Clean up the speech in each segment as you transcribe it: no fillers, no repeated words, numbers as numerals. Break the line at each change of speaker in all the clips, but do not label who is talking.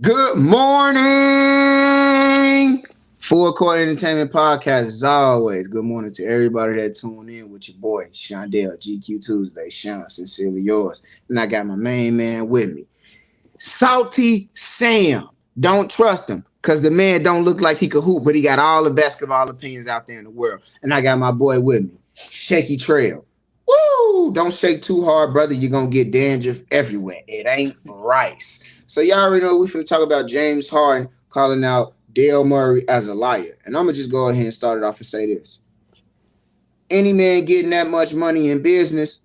Good morning. Full Court Entertainment Podcast as always. Good morning to everybody that tuned in with your boy, Shondell, GQ Tuesday. Sean, sincerely yours. And I got my main man with me. Salty Sam. Don't trust him because the man don't look like he could hoop, but he got all the basketball opinions out there in the world. And I got my boy with me, Shaky Trail. Woo! Don't shake too hard, brother. You're going to get dandruff everywhere. It ain't rice. So y'all already know we're finna talk about James Harden calling out Dale Murray as a liar. And I'm going to just go ahead and start it off and say this. Any man getting that much money in business,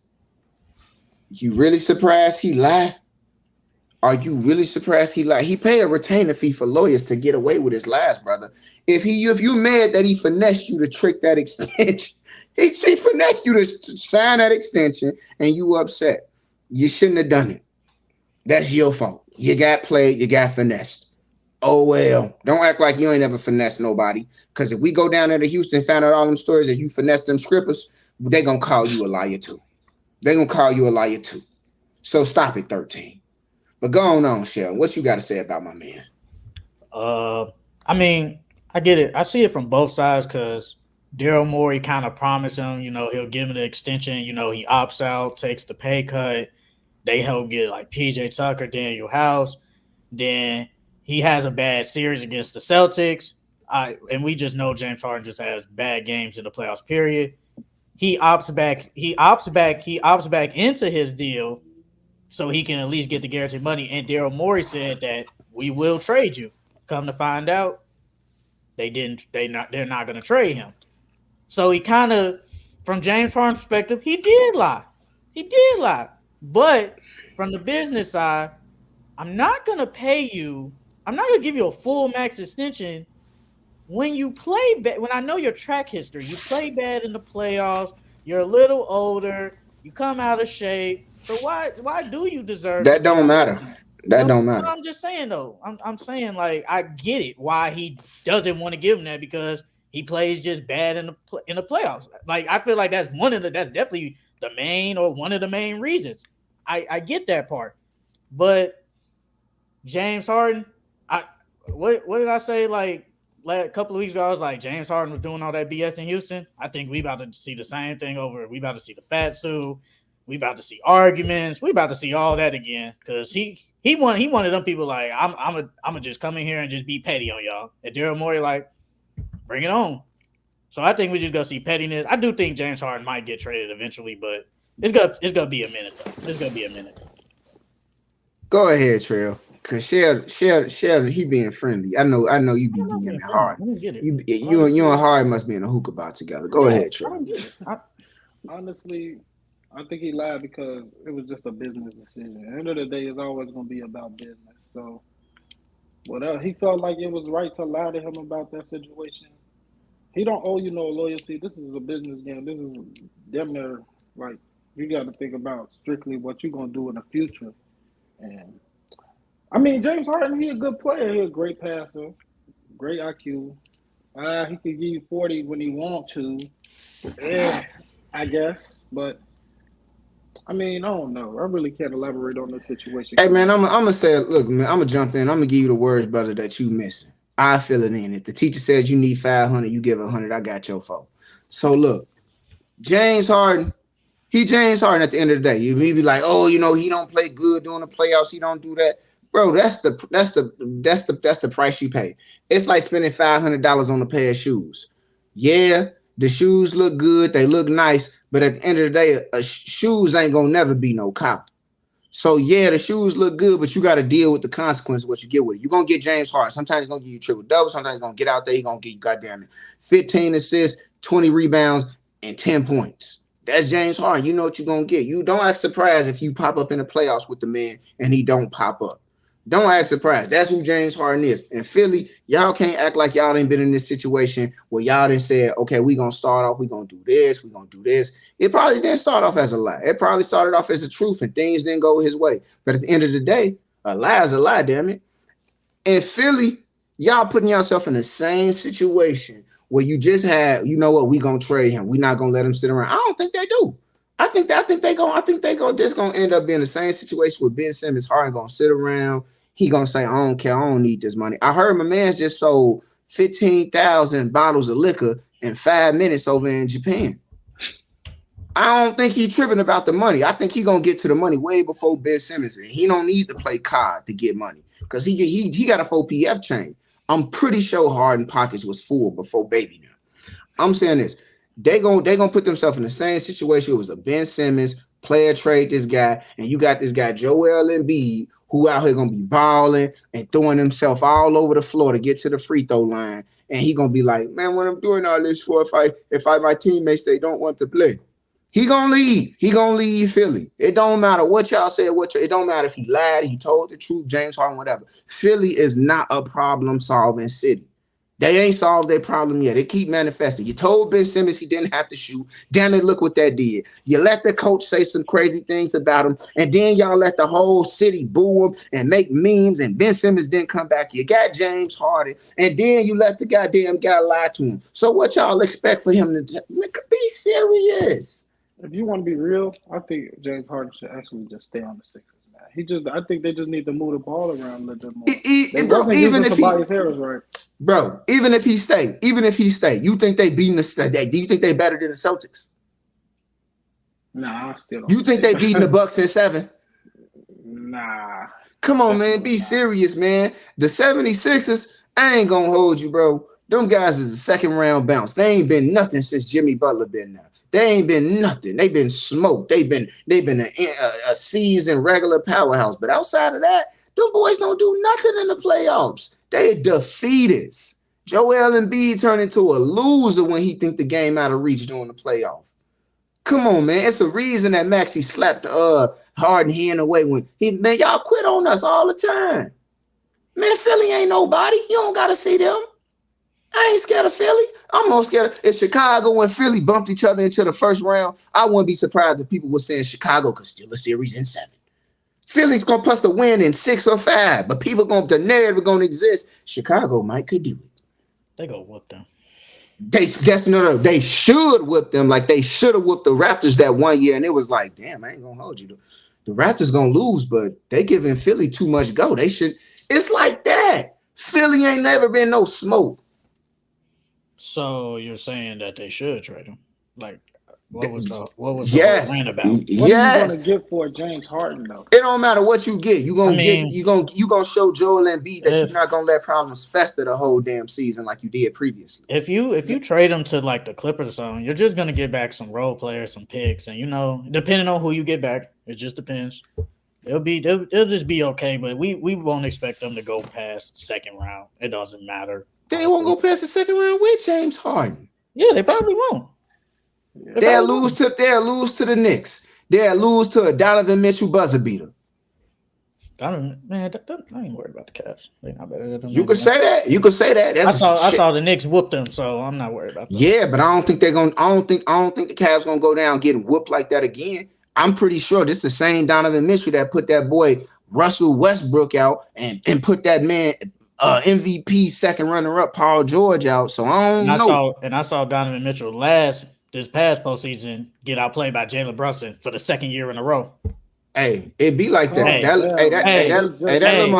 you really surprised he lied? Are you really surprised he lied? He paid a retainer fee for lawyers to get away with his lies, brother. If you mad that he finessed you to trick that extension, he finessed you to sign that extension and you upset. You shouldn't have done it. That's your fault. You got played, you got finessed. Oh, well. Don't act like you ain't ever finessed nobody. Because if we go down there to Houston and find out all them stories that you finessed them strippers, they going to call you a liar too. They going to call you a liar too. So stop it, 13. But go on, Sheldon. What you got to say about my man?
I mean, I get it. I see it from both sides because Daryl Morey kind of promised him, he'll give him the extension. He opts out, takes the pay cut. They help get like PJ Tucker, Daniel House. Then he has a bad series against the Celtics. And we just know James Harden just has bad games in the playoffs, period. He opts back into his deal so he can at least get the guaranteed money. And Daryl Morey said that we will trade you. Come to find out, they're not going to trade him. So he kind of, from James Harden's perspective, he did lie. But from the business side, I'm not going to pay you. I'm not going to give you a full max extension when you play bad. When I know your track history, you play bad in the playoffs. You're a little older. You come out of shape. So why do you deserve
that? Don't matter. That don't matter.
I'm just saying though. I'm saying like I get it why he doesn't want to give him that because he plays just bad in the playoffs. Like I feel like that's definitely the main or one of the main reasons. I get that part, but James Harden, what did I say like a couple of weeks ago? I was like James Harden was doing all that BS in Houston. I think we about to see the same thing over. We about to see the fat suit. We about to see arguments. We about to see all that again because he one of them people like I'm just come in here and just be petty on y'all. And Daryl Morey like bring it on. So I think we just gonna see pettiness. I do think James Harden might get traded eventually, but it's gonna be a minute though. It's gonna be a minute.
Go ahead, Trail. Cause Sheldon, he being friendly. I know you be being hard. You and Harden must be in a hookah bar together. Go ahead, Trail.
Honestly, I think he lied because it was just a business decision. At the end of the day, it's always going to be about business. So, whatever he felt like it was right to lie to him about that situation. He don't owe you no loyalty. This is a business game. This is damn near like you got to think about strictly what you're going to do in the future. And I mean, James Harden, he a good player. He a great passer, great IQ. He could give you 40 when he want to. Yeah, I guess, but. I mean, I don't know. I really can't elaborate on this situation.
Hey, man, I'm gonna say, look, man, I'm gonna jump in. I'm gonna give you the words, brother, that you missing. I fill it in. If the teacher said you need 500, you give 100. I got your fault. So look, James Harden, James Harden at the end of the day. You may be like, oh, he don't play good during the playoffs. He don't do that, bro. That's the price you pay. It's like spending $500 on a pair of shoes. Yeah, the shoes look good. They look nice. But at the end of the day, shoes ain't gonna never be no cop. So yeah, the shoes look good, but you got to deal with the consequence of what you get with it. You're gonna get James Harden. Sometimes he's gonna give you triple double. Sometimes he's gonna get out there. He's gonna get you goddamn it, 15 assists, 20 rebounds, and 10 points. That's James Harden. You know what you're gonna get. You don't act surprised if you pop up in the playoffs with the man and he don't pop up. Don't act surprised. That's who James Harden is. And Philly, y'all can't act like y'all ain't been in this situation where y'all done said, okay, we're going to start off, we're going to do this, we're going to do this. It probably didn't start off as a lie. It probably started off as the truth and things didn't go his way. But at the end of the day, a lie is a lie, damn it. In Philly, y'all putting yourself in the same situation where you just had, you know what, we going to trade him. We're not going to let him sit around. I don't think they do. I think they go just going to end up being the same situation with Ben Simmons. Harden going to sit around. he gonna say, I don't care, I don't need this money. I heard my man's just sold 15,000 bottles of liquor in 5 minutes over in Japan. I don't think he's tripping about the money. I think he gonna get to the money way before Ben Simmons. And he don't need to play COD to get money because he got a 4PF chain. I'm pretty sure Harden pockets was full before Baby now. I'm saying this. They gonna put themselves in the same situation. It was a Ben Simmons player trade this guy, and you got this guy Joel Embiid who out here gonna be balling and throwing himself all over the floor to get to the free throw line, and he gonna be like, man, what I'm doing all this for if my teammates they don't want to play. He gonna leave. He gonna leave Philly. It don't matter what y'all say. It don't matter if he lied, he told the truth, James Harden, whatever. Philly is not a problem-solving city. They ain't solved their problem yet. They keep manifesting. You told Ben Simmons he didn't have to shoot. Damn it, look what that did. You let the coach say some crazy things about him, and then y'all let the whole city boo him and make memes, and Ben Simmons didn't come back. You got James Harden, and then you let the goddamn guy lie to him. So what y'all expect for him to do? Be serious.
If you want to be real, I think James Harden should actually just stay on the Sixers, man. I think they just need to move the ball around a little bit more. Even
if he stay, you think they beating the? Do you think they better than the Celtics?
Nah, I still don't.
You think they beating the Bucks in 7?
Nah.
Come on, man. Be serious, man. The 76ers, I ain't gonna hold you, bro. Them guys is a second round bounce. They ain't been nothing since Jimmy Butler been there. They ain't been nothing. They've been smoked. They've been a seasoned regular powerhouse. But outside of that, them boys don't do nothing in the playoffs. They defeaters. Joel Embiid turned into a loser when he think the game out of reach during the playoff. Come on, man. It's a reason that Maxey slapped Harden hand away when man, y'all quit on us all the time. Man, Philly ain't nobody. You don't gotta see them. I ain't scared of Philly. I'm more scared if Chicago and Philly bumped each other into the first round. I wouldn't be surprised if people were saying Chicago could steal a series in 7. Philly's gonna plus the win in 6 or 5, but the narrative gonna exist. Chicago could do it.
They go whoop them.
They should whip them like they should have whipped the Raptors that one year, and it was like, damn, I ain't gonna hold you. The Raptors gonna lose, but they giving Philly too much go. They should. It's like that. Philly ain't never been no smoke.
So you're saying that they should trade him? Like, what was the rant about?
What are you going to get for James Harden though?
It don't matter what you get. You gonna show Joel Embiid that you're not gonna let problems fester the whole damn season like you did previously.
If you trade him to like the Clippers or something, you're just gonna get back some role players, some picks, and depending on who you get back, it just depends. They'll just be okay, but we won't expect them to go past second round. It doesn't matter.
They won't go past the second round with James Harden.
Yeah, they probably won't.
They'll lose to the Knicks. They'll lose to a Donovan Mitchell buzzer beater.
I ain't worried about the Cavs. They're not better than them.
You could say that.
I saw the Knicks whoop them, so I'm not worried about that.
Yeah, but I don't think the Cavs gonna go down getting whooped like that again. I'm pretty sure this the same Donovan Mitchell that put that boy Russell Westbrook out and put that man MVP second runner-up Paul George out. So I don't know.
I saw Donovan Mitchell this past postseason get outplayed by Jalen Brunson for the second year in a row.
Hey, it be like that. That little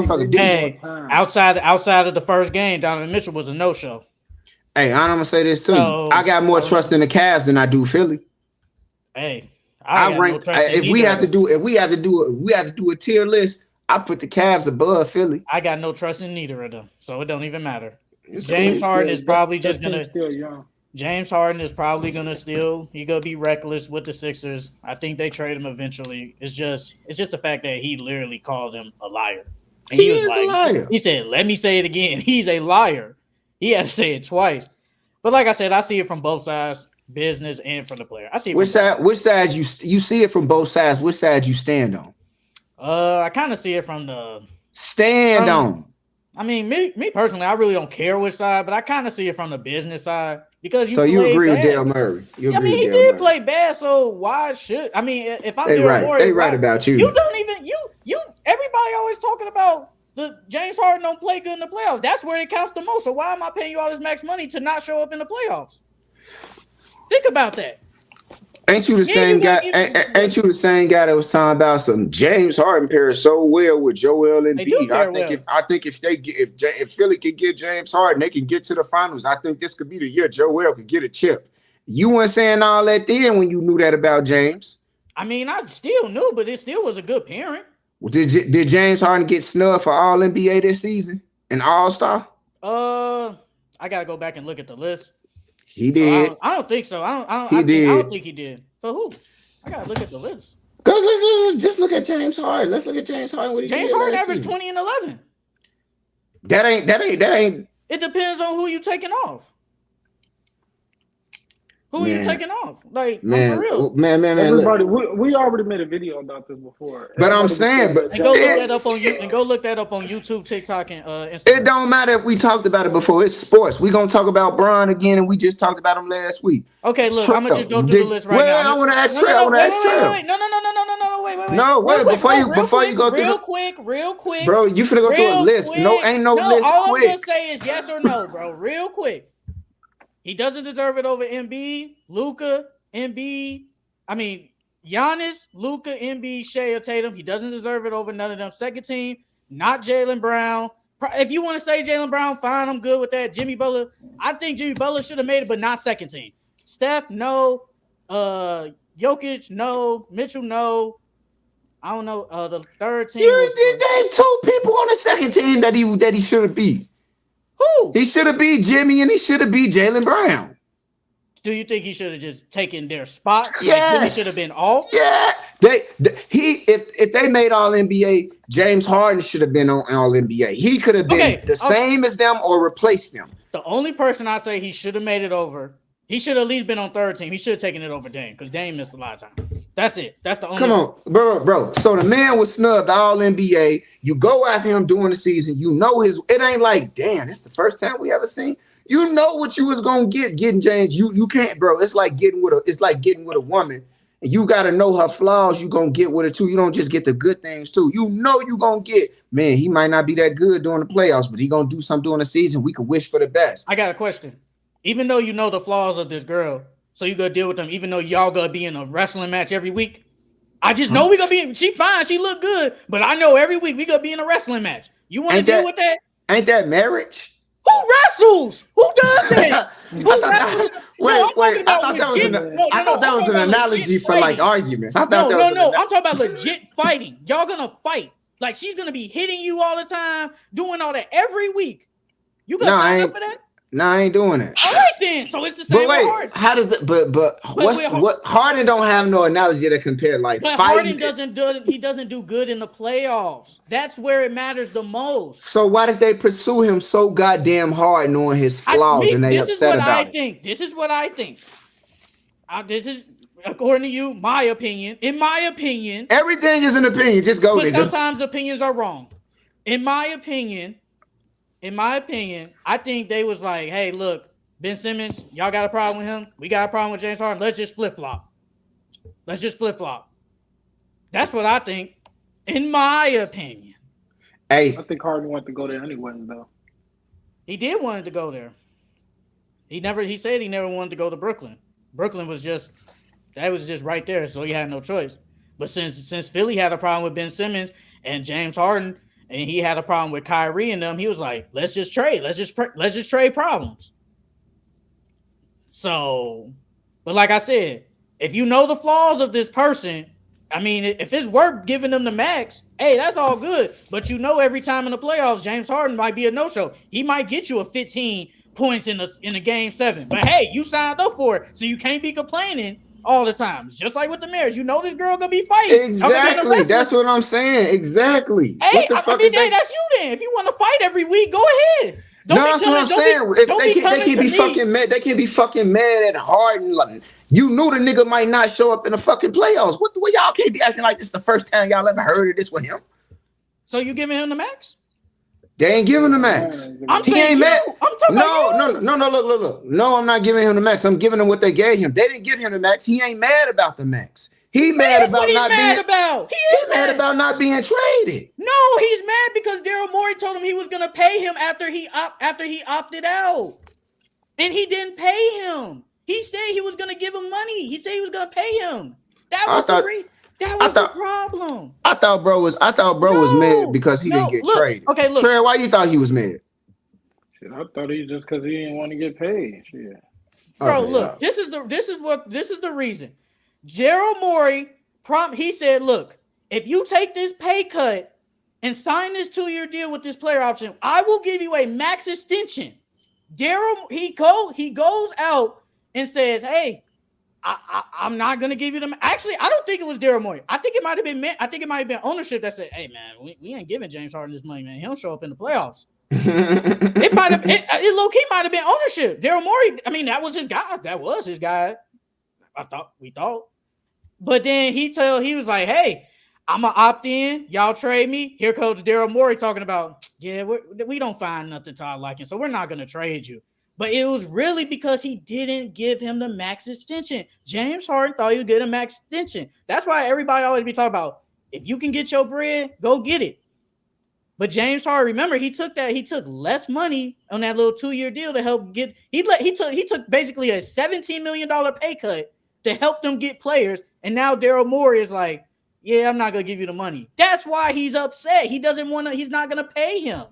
motherfucker did.
Outside of the first game, Donovan Mitchell was a no-show.
Hey, I'm gonna say this too. I got more trust in the Cavs than I do Philly.
Hey,
if we have to do a tier list, I put the Cavs above Philly.
I got no trust in neither of them, so it don't even matter. James Harden is probably just gonna. James Harden is probably gonna he gonna be reckless with the Sixers. I think they trade him eventually. It's just the fact that he literally called him a liar. And he was like, a liar. He said, "Let me say it again. He's a liar." He had to say it twice. But like I said, I see it from both sides, business and from the player. I see it
which side you see it from both sides. Which side you stand on?
I kind of see it from the
stand on.
I mean, me personally, I really don't care which side, but I kind of see it from the business side because
you agree with Dale Murray.
He did play bad, so why should I mean? If I'm
they right about you.
You don't even you. Everybody always talking about the James Harden don't play good in the playoffs. That's where it counts the most. So why am I paying you all this max money to not show up in the playoffs? Think about that.
Ain't you the same guy? Ain't you the same guy that was talking about some James Harden pairs so well with Joel Embiid? I think if Philly could get James Harden, they can get to the finals. I think this could be the year Joel could get a chip. You weren't saying all that then when you knew that about James.
I mean, I still knew, but it still was a good pairing.
Did James Harden get snubbed for All NBA this season? An All Star?
I gotta go back and look at the list.
He did.
I don't think so. I don't think he did. For who? I gotta look at the list.
Cause let's just look at James Harden. Let's look at James Harden. What he
James Harden averaged 20 and 11.
That ain't.
It depends on who you taking off. Who are you taking off? Like,
man,
for real.
Man.
Everybody, we already made a video about this before.
But I'm saying,
and go look that up on YouTube, TikTok, and Instagram.
It don't matter if we talked about it before. It's sports. We gonna talk about Bron again, and we just talked about him last week.
Okay, look, I'm gonna just go through the list right now.
Well, I want to ask Trey. I want to ask Trey.
Wait.
No, wait. Before you go through
real quick,
bro. You finna go through a list. No, ain't no list.
All
quick.
I'm gonna say is yes or no, bro. Real quick. He doesn't deserve it over Embiid, Luka, Embiid. I mean, Giannis, Luka, Embiid, Shea, or Tatum. He doesn't deserve it over none of them. Second team, not Jaylen Brown. If you want to say Jaylen Brown, fine. I'm good with that. Jimmy Butler. I think Jimmy Butler should have made it, but not second team. Steph, no. Jokic, no. Mitchell, no. I don't know. The third team.
They two people on the second team that he should have beat.
Who?
He should have beat Jimmy and he should have beat Jaylen Brown.
Do you think he should have just taken their spots?
Yes.
Like Jimmy should have been off?
Yeah. If they made All NBA, James Harden should have been on All NBA. He could have been the same as them or replaced them.
The only person I say he should have made it over, he should have at least been on third team. He should have taken it over Dame because Dame missed a lot of time. That's it. That's the only.
Come on, bro. So the man was snubbed All NBA. You go after him during the season. You know it ain't like, damn, it's the first time we ever seen. You know what you was gonna getting James. You can't, bro. It's like getting with a woman. And you gotta know her flaws. You gonna get with her too. You don't just get the good things too. You know you gonna get, man, he might not be that good during the playoffs, but he gonna do something during the season. We could wish for the best.
I got a question. Even though you know the flaws of this girl, so you gonna deal with them, even though y'all gonna be in a wrestling match every week. I just know we gonna be. She fine. She look good, but I know every week we gonna be in a wrestling match. You want to deal with that?
Ain't that marriage?
Who wrestles? Who does that?
Wait. I thought that was an analogy for like arguments. I thought
no. I'm talking about legit fighting. Y'all gonna fight. Like she's gonna be hitting you all the time, doing all that every week. You gonna sign up for that?
No, I ain't doing it.
All right then. So it's the same.
But wait, how does it? But what? Harden don't have no analogy to compare. Like
but
fighting.
Harden doesn't do good in the playoffs. That's where it matters the most.
So why did they pursue him so goddamn hard, knowing his flaws, and they upset about it?
This is what I think. This is according to you, my opinion. In my opinion,
everything is an opinion. Just go.
But sometimes opinions are wrong. In my opinion, I think they was like, hey, look, Ben Simmons, y'all got a problem with him? We got a problem with James Harden. Let's just flip-flop. That's what I think, in my opinion.
Hey.
I think Harden wanted to go there anyway, though.
He did want to go there. He said he never wanted to go to Brooklyn. Brooklyn was just right there, so he had no choice. But since Philly had a problem with Ben Simmons and James Harden, and he had a problem with Kyrie and them, he was like, let's just trade. Let's just trade problems. So, but like I said, if you know the flaws of this person, I mean, if it's worth giving them the max, hey, that's all good. But you know every time in the playoffs, James Harden might be a no-show. He might get you a 15 points in a game 7. But hey, you signed up for it, so you can't be complaining all the time. It's just like with the marriage. You know this girl gonna be fighting.
Exactly. That's what I'm saying. Exactly.
Hey, that's you then. If you want to fight every week, go ahead.
That's what I'm saying. They can't be fucking mad. They can't be fucking mad at Harden. Like, you knew the nigga might not show up in the fucking playoffs. What the way y'all can't be acting like this the first time y'all ever heard of this with him?
So you giving him the max?
They ain't giving the max.
He ain't mad.
No. Look. No, I'm not giving him the max. I'm giving him what they gave him. They didn't give him the max. He ain't mad about the max. He mad about not being traded.
No, he's mad because Daryl Morey told him he was gonna pay him after he opted out, and he didn't pay him. He said he was gonna give him money. He said he was gonna pay him. That
I
was
thought
the problem.
I thought bro was mad because he didn't get traded.
Okay, look.
Trey, why you thought he was mad?
Shit, I thought he just because he didn't want to get paid. Shit.
Bro, look, this is the reason. Gerald Morey he said, look, if you take this pay cut and sign this 2-year deal with this player option, I will give you a max extension. He goes out and says, hey, I'm not gonna give you them. Actually, I don't think it was Daryl Morey. I think it might have been ownership that said, hey man, we ain't giving James Harden this money, man. He'll show up in the playoffs. It low-key might have been ownership. Daryl Morey, I mean, that was his guy. We thought. But then he was like, hey, I'm gonna opt in. Y'all trade me. Here comes Daryl Morey talking about, yeah, we don't find nothing to our liking, so we're not gonna trade you. But it was really because he didn't give him the max extension. James Harden thought he would get a max extension. That's why everybody always be talking about, if you can get your bread, go get it. But James Harden, remember, he took less money on that little 2-year deal to help get. He took basically a $17 million pay cut to help them get players. And now Daryl Morey is like, yeah, I'm not gonna give you the money. That's why he's upset. He doesn't want to. He's not gonna pay him.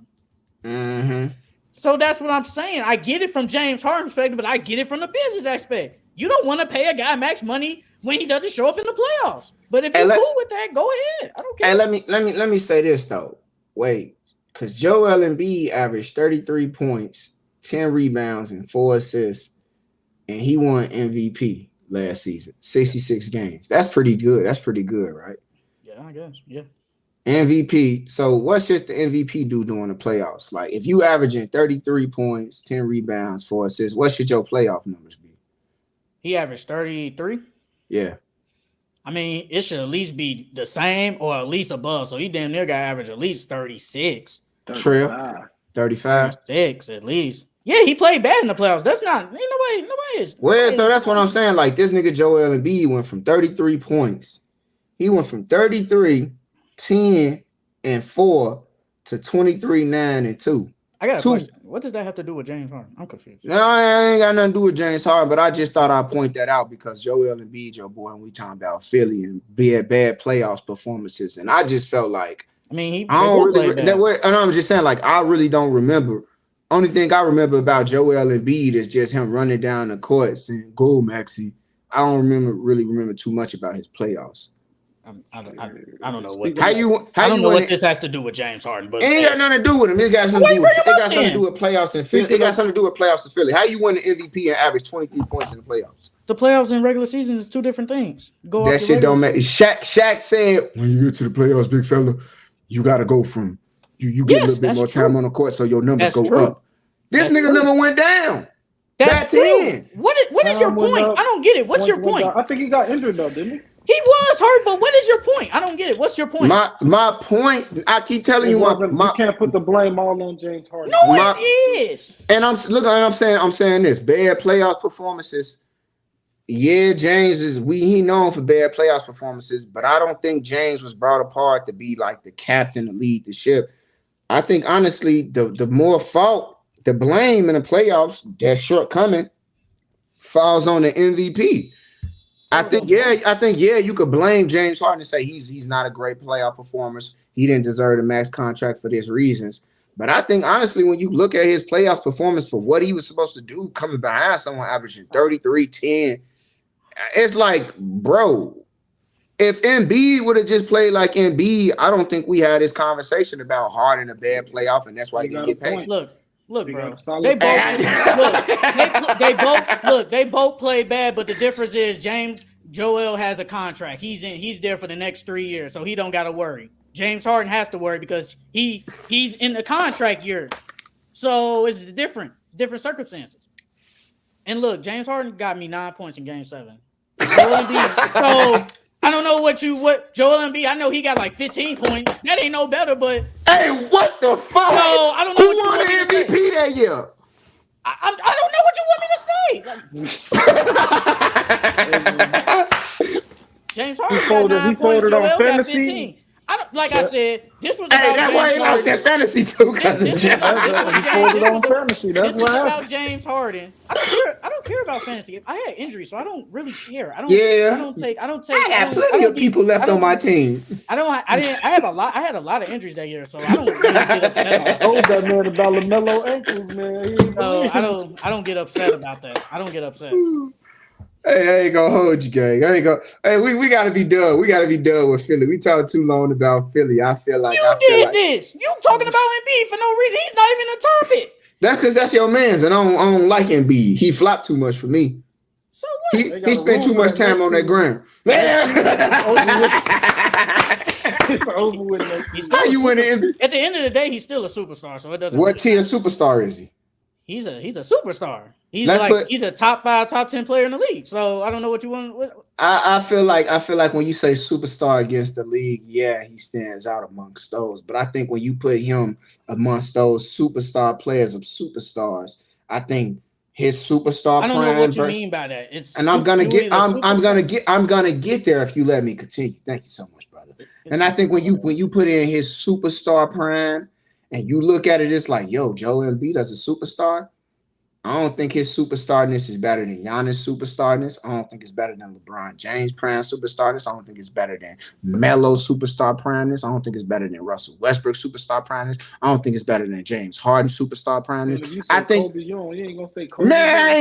Mm-hmm.
So that's what I'm saying. I get it from James Harden's perspective, but I get it from the business aspect. You don't want to pay a guy max money when he doesn't show up in the playoffs. But if you're cool with that, go ahead. I don't care.
Hey, let me say this though. Wait, because Joel Embiid averaged 33 points, 10 rebounds, and 4 assists, and he won MVP last season, 66 games. That's pretty good. That's pretty good, right?
Yeah, I guess. Yeah.
MVP. So what should the MVP do during the playoffs? Like if you averaging 33 points, 10 rebounds, 4 assists, what should your playoff numbers be?
He averaged 33?
Yeah.
I mean, it should at least be the same or at least above. So he damn near got average at least 36.
Trill. 35.
36 at least. Yeah, he played bad in the playoffs. That's not nobody is.
Well, so that's what I'm saying. Like this nigga Joel Embiid went from 33 points. He went from 33, 10, and 4 to 23, 9, and 2.
I got a question. What does that have to do with James Harden? I'm confused.
No, I ain't got nothing to do with James Harden, but I just thought I'd point that out because Joel Embiid, your boy, and we talking about Philly and bad playoffs performances, and I just felt like I'm just saying, like I really don't remember. Only thing I remember about Joel Embiid is just him running down the court saying "Go, Maxie." I don't really remember too much about his playoffs.
I don't know what.
I don't
know what this has to do with James Harden, but
it ain't got nothing to do with him. It got something to do with playoffs in Philly. It got something to do with playoffs in Philly. How you win the MVP and average 23 points in the playoffs?
The playoffs and regular season is two different things.
That shit don't matter. Shaq said when you get to the playoffs, big fella, you got to go from you get a little bit more time on the court so your numbers go up. This nigga number went down.
That's true. What is your point? I don't get it. What's your point?
I think he got injured though, didn't he?
He was hurt, but what is your point? I don't get it. What's your point?
My point, I keep telling you,
you can't put the blame all on James Harden.
No, it is.
And I'm saying this bad playoff performances. Yeah, James he known for bad playoff performances, but I don't think James was brought apart to be like the captain to lead the ship. I think honestly, the more fault, the blame in the playoffs, that shortcoming falls on the MVP. I think you could blame James Harden and say he's not a great playoff performer. He didn't deserve the max contract for these reasons. But I think honestly, when you look at his playoff performance for what he was supposed to do, coming behind someone averaging 33, 10, it's like, bro, if Embiid would have just played like Embiid, I don't think we had this conversation about Harden a bad playoff, and that's why he didn't get paid.
Look, bro. They both play bad, but the difference is Joel has a contract. He's there for the next 3 years, so he don't gotta worry. James Harden has to worry because he's in the contract year. So it's different. It's different circumstances. And look, James Harden got me 9 points in game 7. So I don't know what Joel Embiid. I know he got like 15 points. That ain't no better, but
hey, what the fuck?
No, I don't know.
Who won the MVP that year?
I don't know what you want me to say. James Harden got 9 points. Joel got 15. I said, this was
Hey,
about
that's why
James
he lost that
Harden.
fantasy too, because
This
He pulled it on fantasy. That's
this was
what
about
happened.
James Harden. I don't care about fantasy. I had injuries, so I don't really care. I
Yeah.
don't take.
I got plenty of people left on my team.
I had a lot of injuries that year, so I don't really get upset
I
about
told
that.
that man about LaMelo ankles, man. He didn't
So
believe
I don't get upset about that. I don't get upset.
Hey, I ain't gonna hold you, gang. I ain't gonna. Hey, we gotta be done. We gotta be done with Philly. We talked too long about Philly. I feel like
this. You talking about Embiid for no reason. He's not even a topic.
That's because that's your man's, and I don't like Embiid. He flopped too much for me.
So what?
He spent too much time on that ground.
it's over with.
How you win the
At the end of the day, he's still a superstar, so it doesn't.
What tier superstar is he?
He's a superstar. He's a top 5, top 10 player in the league. So I don't know what you want.
I feel like when you say superstar against the league, yeah, he stands out amongst those. But I think when you put him amongst those superstar players of superstars, I think his superstar.
I don't know what you mean by that.
I'm gonna get there if you let me continue. Thank you so much, brother. And I think when you put in his superstar prime and you look at it, it's like, yo, Joel Embiid as a superstar. I don't think his superstarness is better than Giannis' superstarness. I don't think it's better than LeBron James' prime superstarness. I don't think it's better than Melo's superstar primeness. I don't think it's better than Russell Westbrook's superstar primeness. I don't think it's better than James Harden's superstar primeness. I think
Kobe, you ain't gonna say Kobe.
I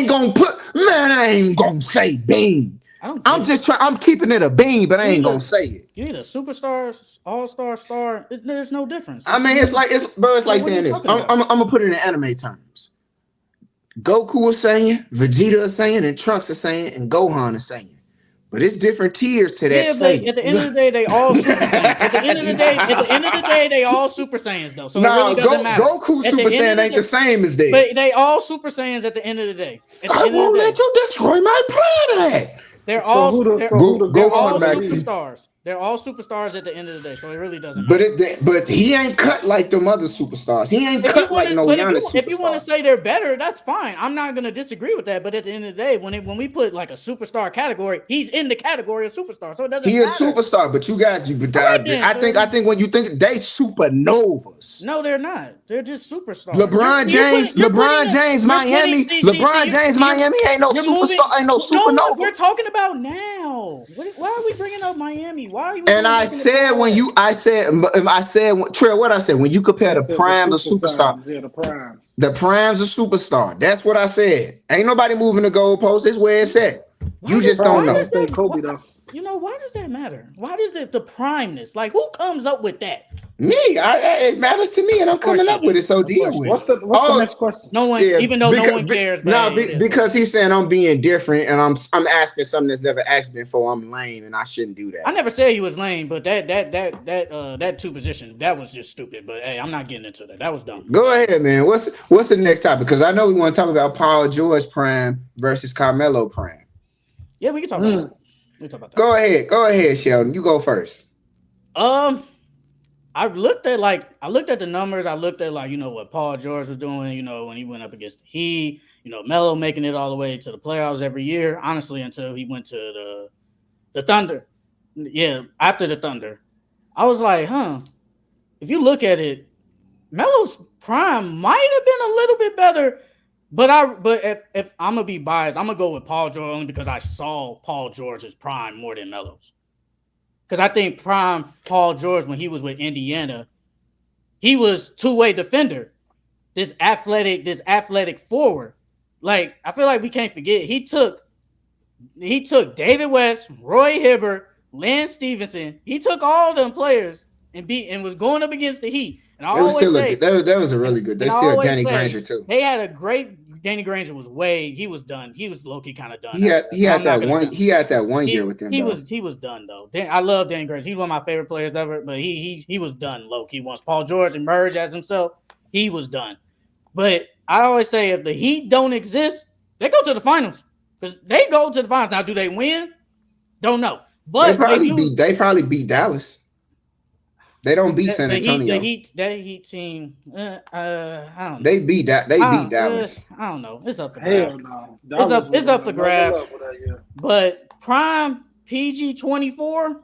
ain't gonna say Bean. I'm keeping it a bean, but I ain't gonna say it.
You either superstar, all-star, star. There's no difference.
I mean, it's like saying this. I'm gonna put it in anime terms. Goku is saying, Vegeta is saying, and Trunks is saying, and Gohan is saying. But it's different tiers to that saying.
At the end of the day, they all Super Saiyans. At the end of the day, they all Super Saiyans though. So it really doesn't matter.
Goku Super Saiyan ain't the same as theirs.
But they all Super Saiyans at the end of the day.
I won't let you destroy my planet.
They're all
superstars.
They're all superstars at the end of the day, so it really doesn't matter.
But he ain't cut like them other superstars. He ain't cut like no Giannis superstar.
If you want to say they're better, that's fine. I'm not going to disagree with that. But at the end of the day, when we put like a superstar category, he's in the category of superstar, so it doesn't.
He is superstar, but I think when you think they supernovas.
No, they're not. They're just superstars.
LeBron James, Miami ain't no superstar, ain't no supernova.
We're talking about now. Why are we bringing up Miami?
And I said Trey, what I said, when you compare the prime to superstar, the prime's a superstar. That's what I said. Ain't nobody moving the goalpost. It's where it's at. You just don't know.
You know, why does that matter? Why does the primeness? Like, who comes up with that?
Me. It matters to me, and I'm coming up with it. So deal with it.
What's the next question?
No one, even though no one cares.
Because he's saying I'm being different, and I'm asking something that's never asked before. I'm lame, and I shouldn't do that.
I never said he was lame, but that two position, that was just stupid. But hey, I'm not getting into that. That was dumb.
Go ahead, man. What's the next topic? Because I know we want to talk about Paul George prime versus Carmelo prime.
Yeah, we can talk about that.
Go ahead, Sheldon. You go first.
I looked at the numbers. I looked at what Paul George was doing. When he went up against the Heat. Melo making it all the way to the playoffs every year. Honestly, until he went to the Thunder. Yeah, after the Thunder, I was like, if you look at it, Melo's prime might have been a little bit better. But if I'm gonna be biased, I'm gonna go with Paul George only because I saw Paul George's prime more than Melo's. Because I think prime Paul George, when he was with Indiana, he was two-way defender. This athletic forward. Like, I feel like we can't forget he took David West, Roy Hibbert, Lance Stevenson. He took all them players and was going up against the Heat. And I always say
that was a really good. They still Danny Granger too.
They had a great. Danny Granger was he was done. He was low key kind of done.
He had that one year with them.
He was done though. I love Danny Granger. He's one of my favorite players ever. But he was done low key. Once Paul George emerged as himself, he was done. But I always say if the Heat don't exist, they go to the finals because they go to the finals. Now, do they win? Don't know. But
they probably beat Dallas. They don't beat San Antonio.
That Heat team, I don't know.
They beat Dallas.
I don't know. It's up for
grabs.
No. It's up for grabs. But prime PG-14,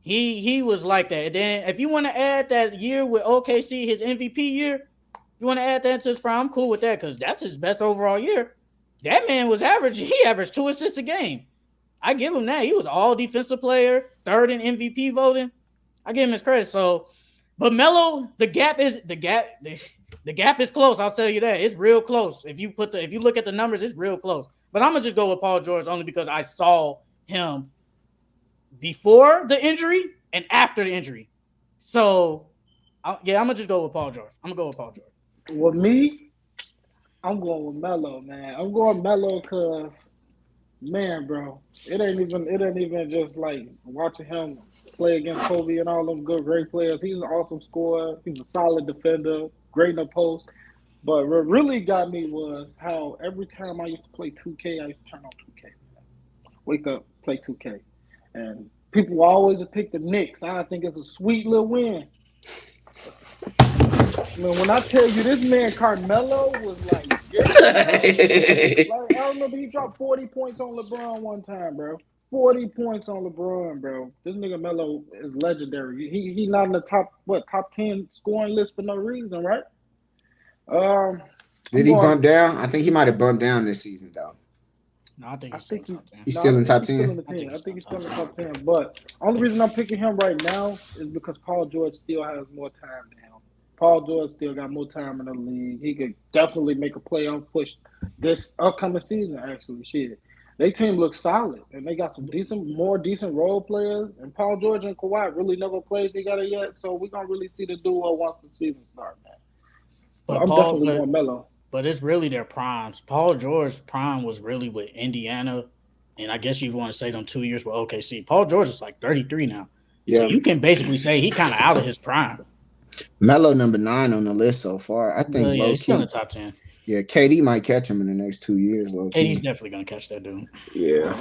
He was like that. And then if you want to add that year with OKC, his MVP year, if you want to add that to his prime, I'm cool with that because that's his best overall year. That man was averaging. He averaged 2 assists a game. I give him that. He was all defensive player, third in MVP voting. I give him his credit. So, but Melo, the gap is close. I'll tell you that it's real close. If you look at the numbers, it's real close. But I'm gonna just go with Paul George only because I saw him before the injury and after the injury. So, I'm gonna just go with Paul George.
With me, I'm going with Melo, man. I'm going Melo because, man, bro, it ain't even just like watching him play against Kobe and all them great players. He's an awesome scorer. He's a solid defender, great in the post. But what really got me was how every time I used to play 2K, I used to turn on 2K. Wake up, play 2K. And people always pick the Knicks. I think it's a sweet little win. Man, when I tell you this man Carmelo was like, I remember he dropped 40 points on LeBron one time, bro. 40 points on LeBron, bro. This nigga Melo is legendary. He not in the top 10 scoring list for no reason, right?
Did he bump down? I think he might have bumped down this season, though.
No, I think he's still in top 10.
He's still in top 10?
I think he's still in the top 10. But only reason I'm picking him right now is because Paul George still has more time now. Paul George still got more time in the league. He could definitely make a playoff push this upcoming season, actually. Shit. Their team looks solid, and they got some more decent role players. And Paul George and Kawhi really never played together yet, so we're going to really see the duo once the season starts, man. But I'm definitely going Melo.
But it's really their primes. Paul George's prime was really with Indiana, and I guess you want to say them 2 years with OKC. Paul George is like 33 now. Yeah. So you can basically say he kind of out of his prime.
Melo number 9 on the list so far. I think
he's still in the top 10.
Yeah, KD might catch him in the next 2 years.
KD's definitely gonna catch that dude.
Yeah,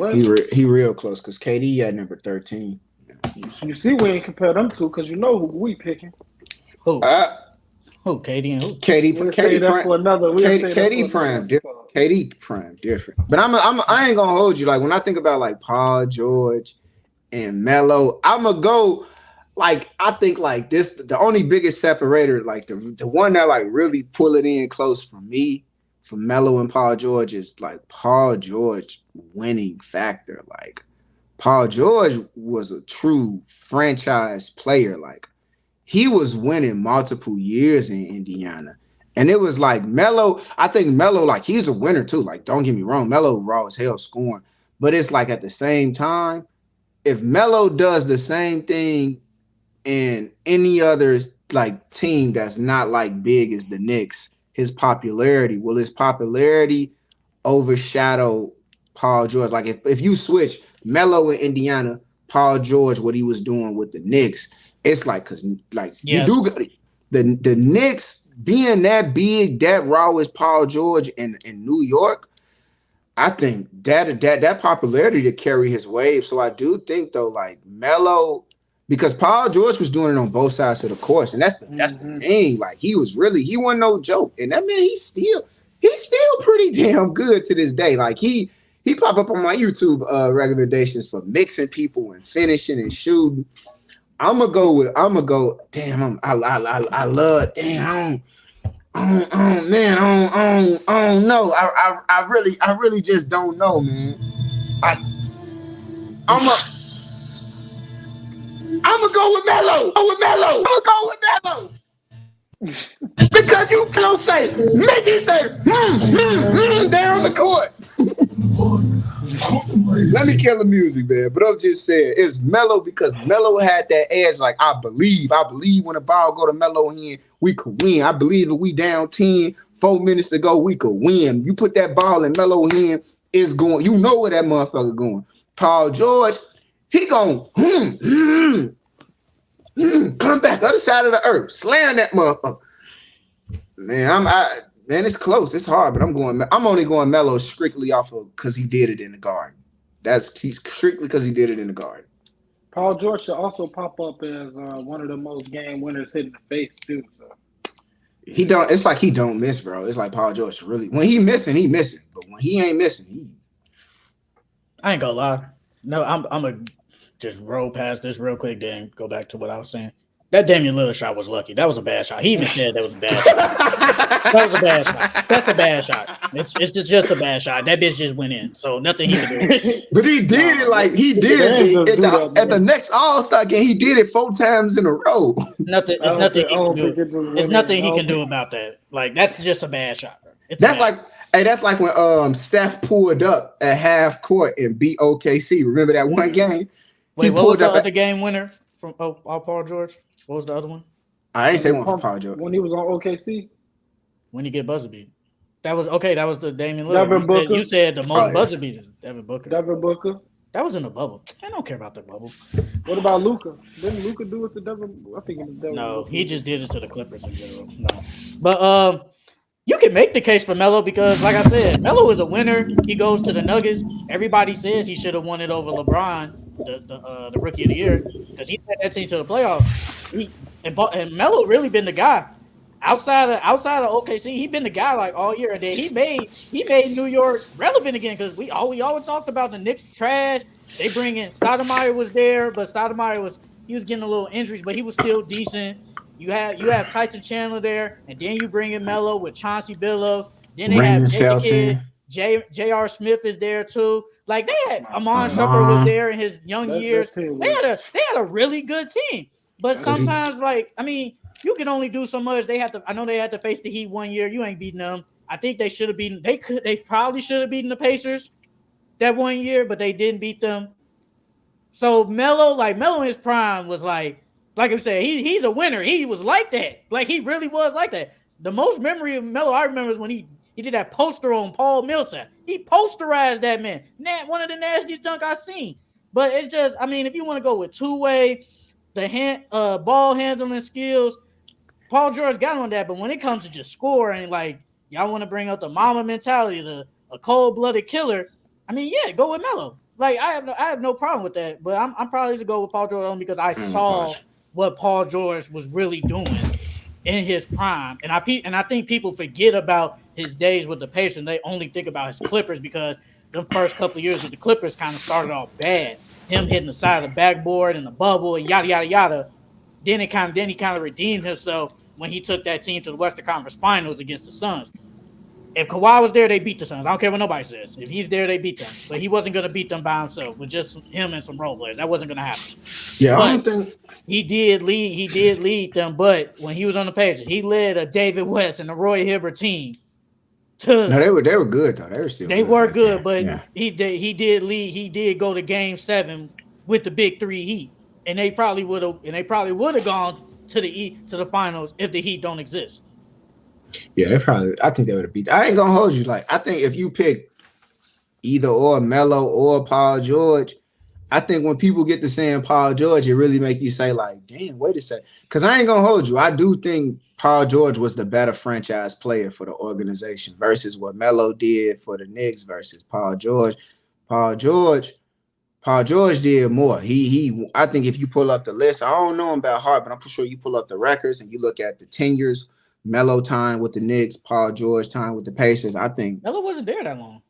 he real close because KD at number 13.
You see, we ain't compare them two because you know who we picking.
Who? Who? KD and who?
KD prime different. KD prime different. But I ain't gonna hold you. Like when I think about like Paul George and Melo, I'm gonna go. Like I think like this, the only biggest separator, like the one that like really pull it in close for me, for Melo and Paul George is like Paul George winning factor. Like Paul George was a true franchise player. Like he was winning multiple years in Indiana, and it was like Melo. I think Melo, like he's a winner too. Like don't get me wrong, Melo raw as hell scoring, but it's like at the same time, if Melo does the same thing and any other like team that's not like big as the Knicks, his popularity overshadow Paul George? Like if you switch Melo in Indiana, Paul George, what he was doing with the Knicks, it's like because like yes. You do the Knicks being that big, that raw as Paul George in New York. I think that popularity to carry his wave. So I do think though, like Melo. Because Paul George was doing it on both sides of the course, and that's the thing. Like he wasn't no joke, and that man he's still pretty damn good to this day. Like he pop up on my YouTube recommendations for mixing people and finishing and shooting. I'm gonna go. Damn, I love. Damn, I don't know. I really just don't know, man. I'm gonna go with Melo. Because you don't say, Mickey say, down the court. Let me kill the music, man. But I'm just saying, it's Melo because Melo had that edge. Like I believe when the ball go to Melo hand, we could win. I believe if we down 10, 4 minutes to go, we could win. You put that ball in Melo hand, it's going. You know where that motherfucker going. Paul George. He gon' come back other side of the earth, slam that motherfucker. Man, it's close. It's hard, but I'm only going Melo strictly off of because he did it in the Garden. He's strictly because he did it in the Garden.
Paul George should also pop up as one of the most game winners hit in the face too. So.
He don't. It's like he don't miss, bro. It's like Paul George really when he missing, but when he ain't missing,
I ain't gonna lie. No, I'm just roll past this real quick, then go back to what I was saying. That Damian Lillard shot was lucky. That was a bad shot. He even said that was a bad shot. That was a bad shot. That's a bad shot. It's just a bad shot. That bitch just went in. So nothing he could do.
But he did it like he did it at the next All-Star game. He did it 4 times in a row.
Nothing. It's nothing he can do. It's nothing he can do about that. Like that's just a bad shot.
That's like when Steph pulled up at half court and beat OKC. Remember that one game?
Wait, what was the other game winner from Paul George? What was the other one?
I ain't say one for Paul George.
When he was on OKC?
When he get buzzer beat. That was okay. That was the Damian Lillard. You said the most buzzer beaters. Devin Booker. That was in the bubble. I don't care about the bubble.
What about Luka? Didn't Luka do it to Devin? I think it was Devin.
No, he just did it to the Clippers in general. No, but you can make the case for Melo because, like I said, Melo is a winner. He goes to the Nuggets. Everybody says he should have won it over LeBron, the Rookie of the Year, because he led that team to the playoffs. And Melo really been the guy. Outside of OKC, he been the guy like all year, and then he made New York relevant again because we always talked about the Knicks trash. They bring in Stoudemire was there, but Stoudemire was getting a little injuries, but he was still decent. You have Tyson Chandler there, and then you bring in Melo with Chauncey Billups. Then they have Jason Kidd, J.R. Smith is there too. Like they had Amon Shumpert was there in his young years. They had a really good team, but sometimes you can only do so much. I know they had to face the Heat one year. You ain't beating them. I think they should have beaten. They probably should have beaten the Pacers that one year, but they didn't beat them. So Melo in his prime was like I said, he's a winner. He was like that. Like he really was like that. The most memory of Melo I remember is when he did that poster on Paul Millsap. He posterized that man. One of the nastiest dunk I've seen. But it's just, if you want to go with two-way, the ball handling skills. Paul George got on that, but when it comes to just scoring, like y'all want to bring up the mama mentality, a cold-blooded killer. Go with Melo. Like I have no problem with that, but I'm probably to go with Paul George only because I saw what Paul George was really doing in his prime, and I think people forget about his days with the Pacers. They only think about his Clippers because the first couple of years with the Clippers kind of started off bad. Him hitting the side of the backboard and the bubble and yada yada yada. Then he kind of redeemed himself when he took that team to the Western Conference Finals against the Suns. If Kawhi was there, they beat the Suns. I don't care what nobody says. If he's there, they beat them. But he wasn't going to beat them by himself with just him and some role players. That wasn't going to happen.
Yeah,
but
I don't think
he did lead them. But when he was on the Pacers, he led a David West and a Roy Hibbert team.
No, they were good though. They were good,
but he did lead. He did go to Game 7 with the Big Three Heat. And they probably would have gone to the finals if the Heat don't exist.
Yeah, I think they would have beat. I ain't gonna hold you. Like I think if you pick either or Melo or Paul George, I think when people get to saying Paul George, it really make you say like, damn, wait a second. Because I ain't gonna hold you. I do think Paul George was the better franchise player for the organization versus what Melo did for the Knicks versus Paul George. Paul George did more. I think if you pull up the list, I don't know about Hart, but I'm pretty sure you pull up the records and you look at the tenures, Melo time with the Knicks, Paul George time with the Pacers. I think
Melo wasn't there that long.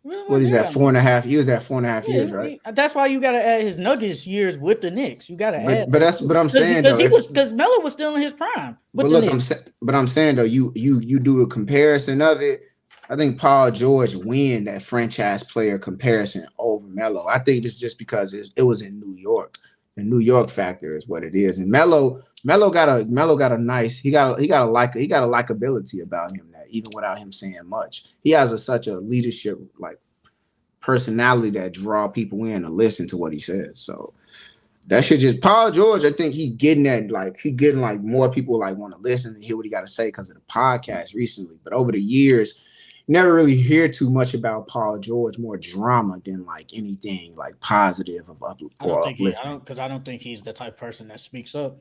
What is that? 4.5? He was there 4.5 years, right?
That's why you got to add his Nuggets years with the Knicks. You got to add.
But that's what I'm saying.
Because Melo was still in his prime.
I'm saying though, you do a comparison of it. I think Paul George win that franchise player comparison over Melo. I think it's just because it was in New York. The New York factor is what it is. And Melo got a nice. He got a likability about him that even without him saying much, he has such a leadership like personality that draw people in to listen to what he says. So that shit just Paul George. I think he getting more people like want to listen and hear what he got to say because of the podcast recently. But over the years, never really hear too much about Paul George. More drama than like anything like positive of uplifting.
I don't think he's the type of person that speaks up.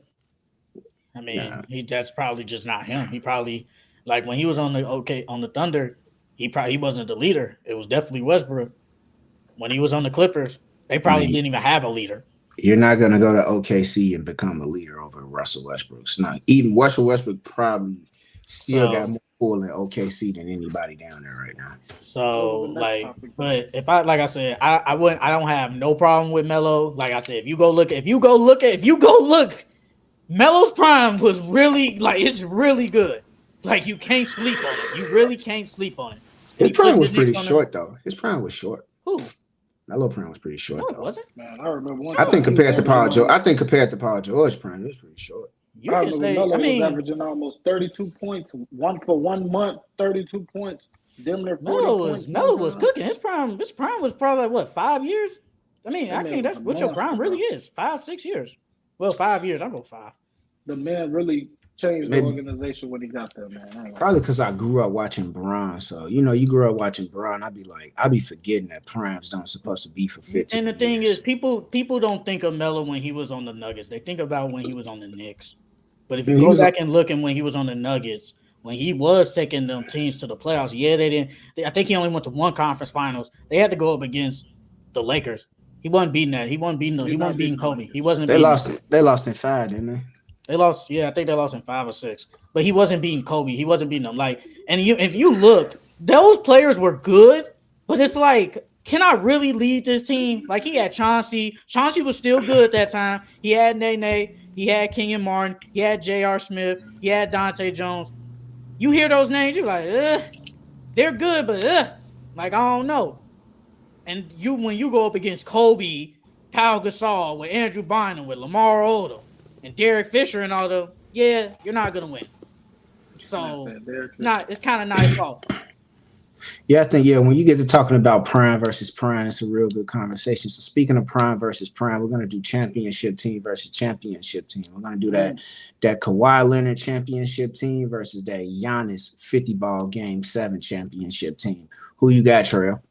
I mean, that's probably just not him. He probably like when he was on the Thunder, he wasn't the leader. It was definitely Westbrook. When he was on the Clippers, they probably didn't even have a leader.
You're not gonna go to OKC and become a leader over Russell Westbrook. It's not even Russell Westbrook probably Still got
So
more pull in OKC than anybody down there right now.
What was the
So
next
like,
topic?
but if I like I said, I wouldn't. I don't have no problem with Melo. Like I said, if you go look, Melo's prime was really like it's really good. Like you can't sleep on it. You really can't sleep on it. When
His
he put
prime
the
was
Knicks
pretty
on the
short though. His prime was short.
who?
Melo prime was pretty
No,
short
it
though.
wasn't.
Man, I remember one
I
time
think
he was
compared to
averaging
Paul George prime, it was pretty short.
You
I
can
remember
say. I
Melo was
mean,
averaging almost 32 points, one for 1 month, 32 points, damn near 40 points
Melo was
sometimes.
cooking. His prime was probably like, what 5 years. I mean,
That
I
man
think
was
that's
a
what your
monster,
prime really
bro.
is. 5, 6 years. Well, 5 years. I'll go 5.
The man really changed the
Maybe
organization when he got there, man. I ain't gonna
probably
lie.
because I grew up watching Bron. So you grew up watching Bron. I be forgetting that primes don't supposed to be for
And the
15
thing is,
years.
people don't think of Melo when he was on the Nuggets. They think about when he was on the Knicks. But if you
And he
go
was
back and look at when he was on the Nuggets, when he was taking them teams to the playoffs, yeah, they didn't. I think he only went to one conference finals. They had to go up against the Lakers. He wasn't beating that. He wasn't beating.
You're
He wasn't
not
beating
beating the
Kobe. He
Lakers.
wasn't
they
beating them.
lost they lost in 5, didn't they?
They lost. Yeah, I think they lost in 5 or 6. But he wasn't beating Kobe. He wasn't beating them. Like, and if you look, those players were good. But it's like, can I really lead this team? Like he had Chauncey. Chauncey was still good at that time. He had Nene. He had Kenyon Martin. He had J.R. Smith. He had Dante Jones. You hear those names, you're like, they're good, but like I don't know. And when you go up against Kobe, Kyle Gasol, with Andrew Bynum, with Lamar Odom, and Derek Fisher and all them, yeah, you're not gonna win.
Man
So
said Derek
it's
Fisher.
not. It's kind of not his fault.
Yeah, I think when you get to talking about prime versus prime, it's a real good conversation. So speaking of prime versus prime, we're gonna do championship team versus championship team. We're gonna do that Kawhi Leonard championship team versus that Giannis 50 ball game 7 championship team. Who you got, Trail?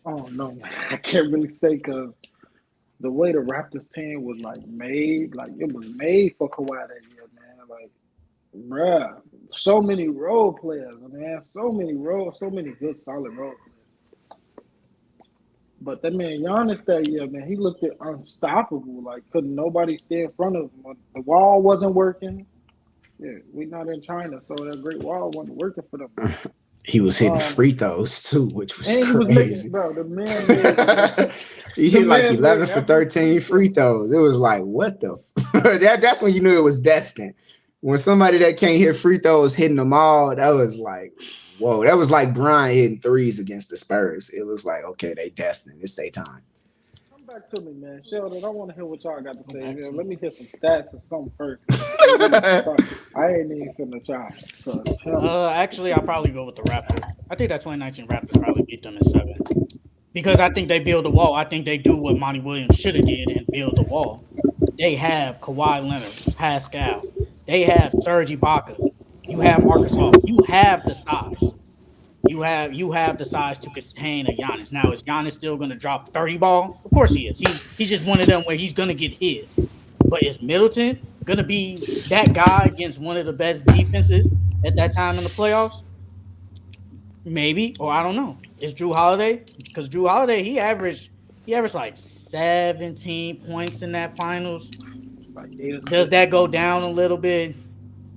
Oh no, man. I can't really say because the way the Raptors team was like made, like it was made for Kawhi that year, man. Like, bruh, so many role players, man. So many good solid role players. But that man Giannis that year, man, he looked unstoppable. Like couldn't nobody stay in front of him. The wall wasn't working. Yeah, we not in China, so that Great Wall wasn't working for them.
He was hitting free throws too, which was
And he was
crazy.
making, bro, the man made,
He hit like 11 for 13 free throws. It was like, what the that's when you knew it was destined. When somebody that can't hit free throws hitting them all, that was like, whoa. That was like Brian hitting threes against the Spurs. It was like, okay, they destined. It's their time.
Come back to me, man. Sheldon, I want to hear what y'all got to say. Man. Let me hear some stats or something first. I ain't even finna try. So
Actually, I'll probably go with the Raptors. I think that 2019 Raptors probably beat them in 7 because I think they build the wall. I think they do what Monty Williams should have did and build the wall. They have Kawhi Leonard, Pascal. They have Serge Ibaka. You have Marcus Gasol. You have the size. You have the size to contain a Giannis. Now, is Giannis still going to drop 30 ball? Of course he is. He's just one of them where he's going to get his. But is Middleton going to be that guy against one of the best defenses at that time in the playoffs? Maybe, or I don't know. Is Drew Holiday? Because Drew Holiday, he averaged like 17 points in that finals. Does that go down a little bit?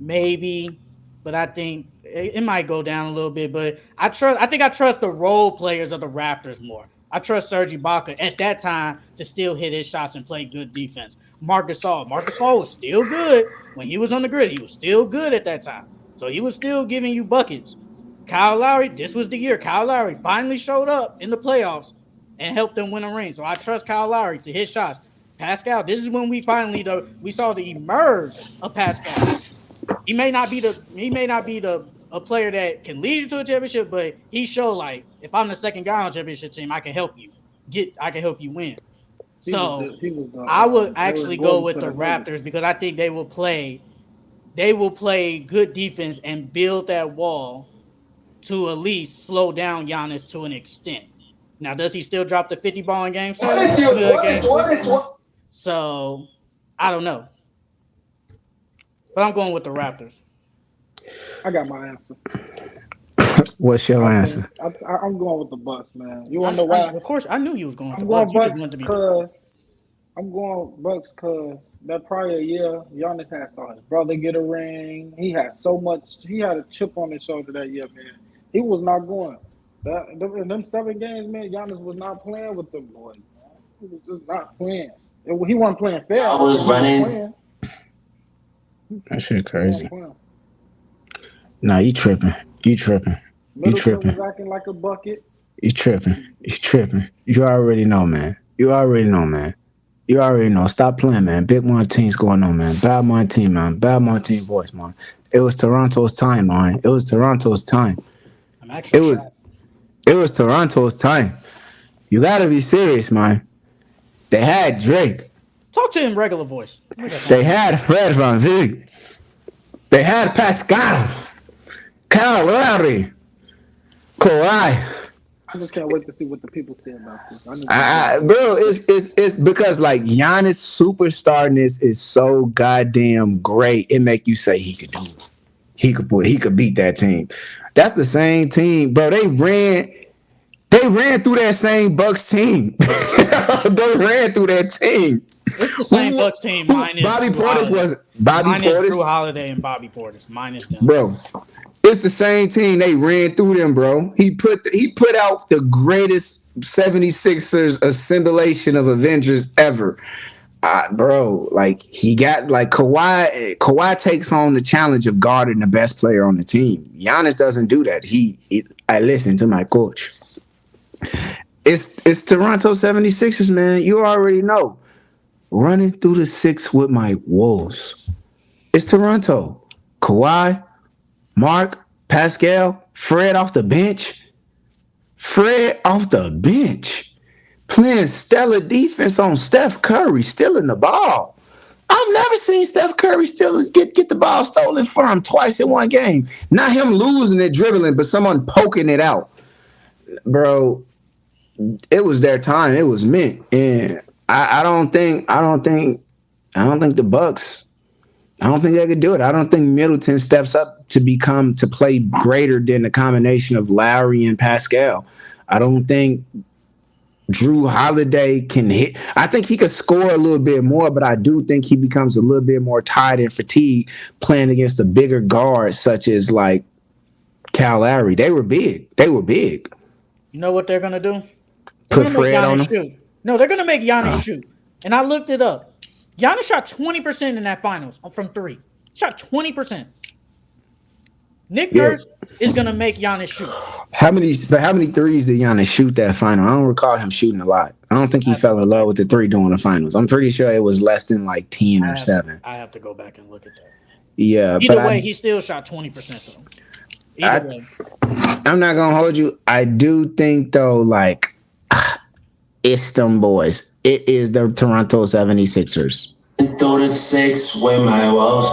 Maybe, but I think it might go down a little bit. But I think I trust the role players of the Raptors more. I trust Serge Ibaka at that time to still hit his shots and play good defense. Marcus Gasol was still good when he was on the grid. He was still good at that time, so he was still giving you buckets. Kyle Lowry, this was the year Kyle Lowry finally showed up in the playoffs and helped them win a ring. So I trust Kyle Lowry to hit shots. Pascal, this is when we saw the emerge of Pascal. He may not be a player that can lead you to a championship, but he showed like if I'm the second guy on the championship team, I can help you help you win. So I would actually go with the Raptors because I think they will play good defense and build that wall to at least slow down Giannis to an extent. Now, does he still drop the 50 ball in game 7? So I don't know. But I'm going with the Raptors.
I got my answer.
What's your answer?
I'm going with the Bucks, man. You want to know why?
Of course, I knew you was going with the
Bucks.
You just wanted to be
Because I'm going Bucks because that prior year, Giannis had saw his brother get a ring. He had so much. He had a chip on his shoulder that year, man. He was not going. In them 7 games, man, Giannis was not playing with them boys, man. He was just not playing. He wasn't playing fair.
I was running.
That shit crazy. Nah, you tripping. You tripping.
Middleton was acting like a bucket.
You tripping. You tripping. You already know, man. You already know, man. You already know. Stop playing, man. Big Martine's going on, man. Bad Martine, man. Bad Martine voice, man. It was Toronto's time, man. It was Toronto's time. It was Toronto's time. You gotta be serious, man. They had Drake.
Talk to him regular voice.
They had Fred VanVleet. They had Pascal. Kyle Lowry. Kawhi.
I just can't wait to see what the people say about this.
Bro, it's because like Giannis' superstarness is so goddamn great. It make you say he could do it. He could beat that team. That's the same team, bro. They ran through that same Bucks team. They ran through that team.
It's the same Bucks team minus
Bobby Portis was
Drew Holiday and Bobby Portis minus them.
Bro, it's the same team. They ran through them, bro. He put out the greatest 76ers assimilation of Avengers ever. Bro, like he got like Kawhi takes on the challenge of guarding the best player on the team. Giannis doesn't do that. I listen to my coach. It's Toronto 76ers, man. You already know. Running through the six with my wolves. It's Toronto. Kawhi, Mark, Pascal, Fred off the bench. Playing stellar defense on Steph Curry, stealing the ball. I've never seen Steph Curry get the ball stolen from him twice in one game. Not him losing it, dribbling, but someone poking it out. Bro, it was their time. It was meant. And I don't think the Bucks, I don't think they could do it. I don't think Middleton steps up to play greater than the combination of Lowry and Pascal. I don't think Drew Holiday can hit. I think he could score a little bit more, but I do think he becomes a little bit more tired and fatigued playing against the bigger guards such as like Cal Lowry. They were big.
You know what they're gonna do?
Put Fred on him.
No, they're gonna make Giannis shoot. And I looked it up. Giannis shot 20% in that finals from 3. Shot 20%. Nick Nurse is gonna make Giannis shoot.
How many threes did Giannis shoot that final? I don't recall him shooting a lot. I don't think he fell in love with the 3 during the finals. I'm pretty sure it was less than like 10 or 7.
I have to go back and look at that.
Yeah.
Either way, he still shot 20% though. Either way.
I'm not gonna hold you. I do think though, like it's them boys. It is the Toronto 76ers.
Throw the 6 with my walls.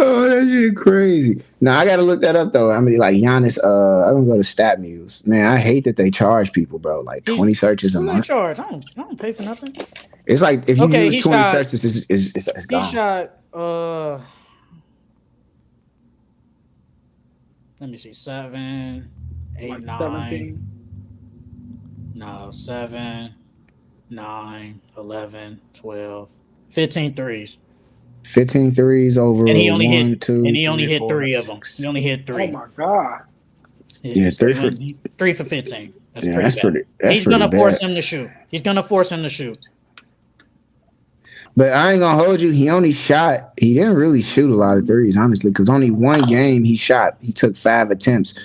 Oh, that shit crazy. Now I gotta look that up though. I mean, like Giannis. I'm gonna go to StatMuse. Man, I hate that they charge people, bro. Like 20 searches a month.
Charge? I don't pay for nothing.
It's like if you use 20 searches, it's gone.
He shot. Let me see. 7, 8, like 9. 17? No, 7, 9, 11, 12, 15 threes.
15 threes over
and he only hit
2,
and he only hit
4,
3
6.
of them. He only hit 3.
Oh my god!
Yeah, 3
for 15.
That's pretty.
He's gonna force him to shoot. He's gonna force him to shoot.
But I ain't gonna hold you. He didn't really shoot a lot of threes, honestly, because only one game he took 5 attempts.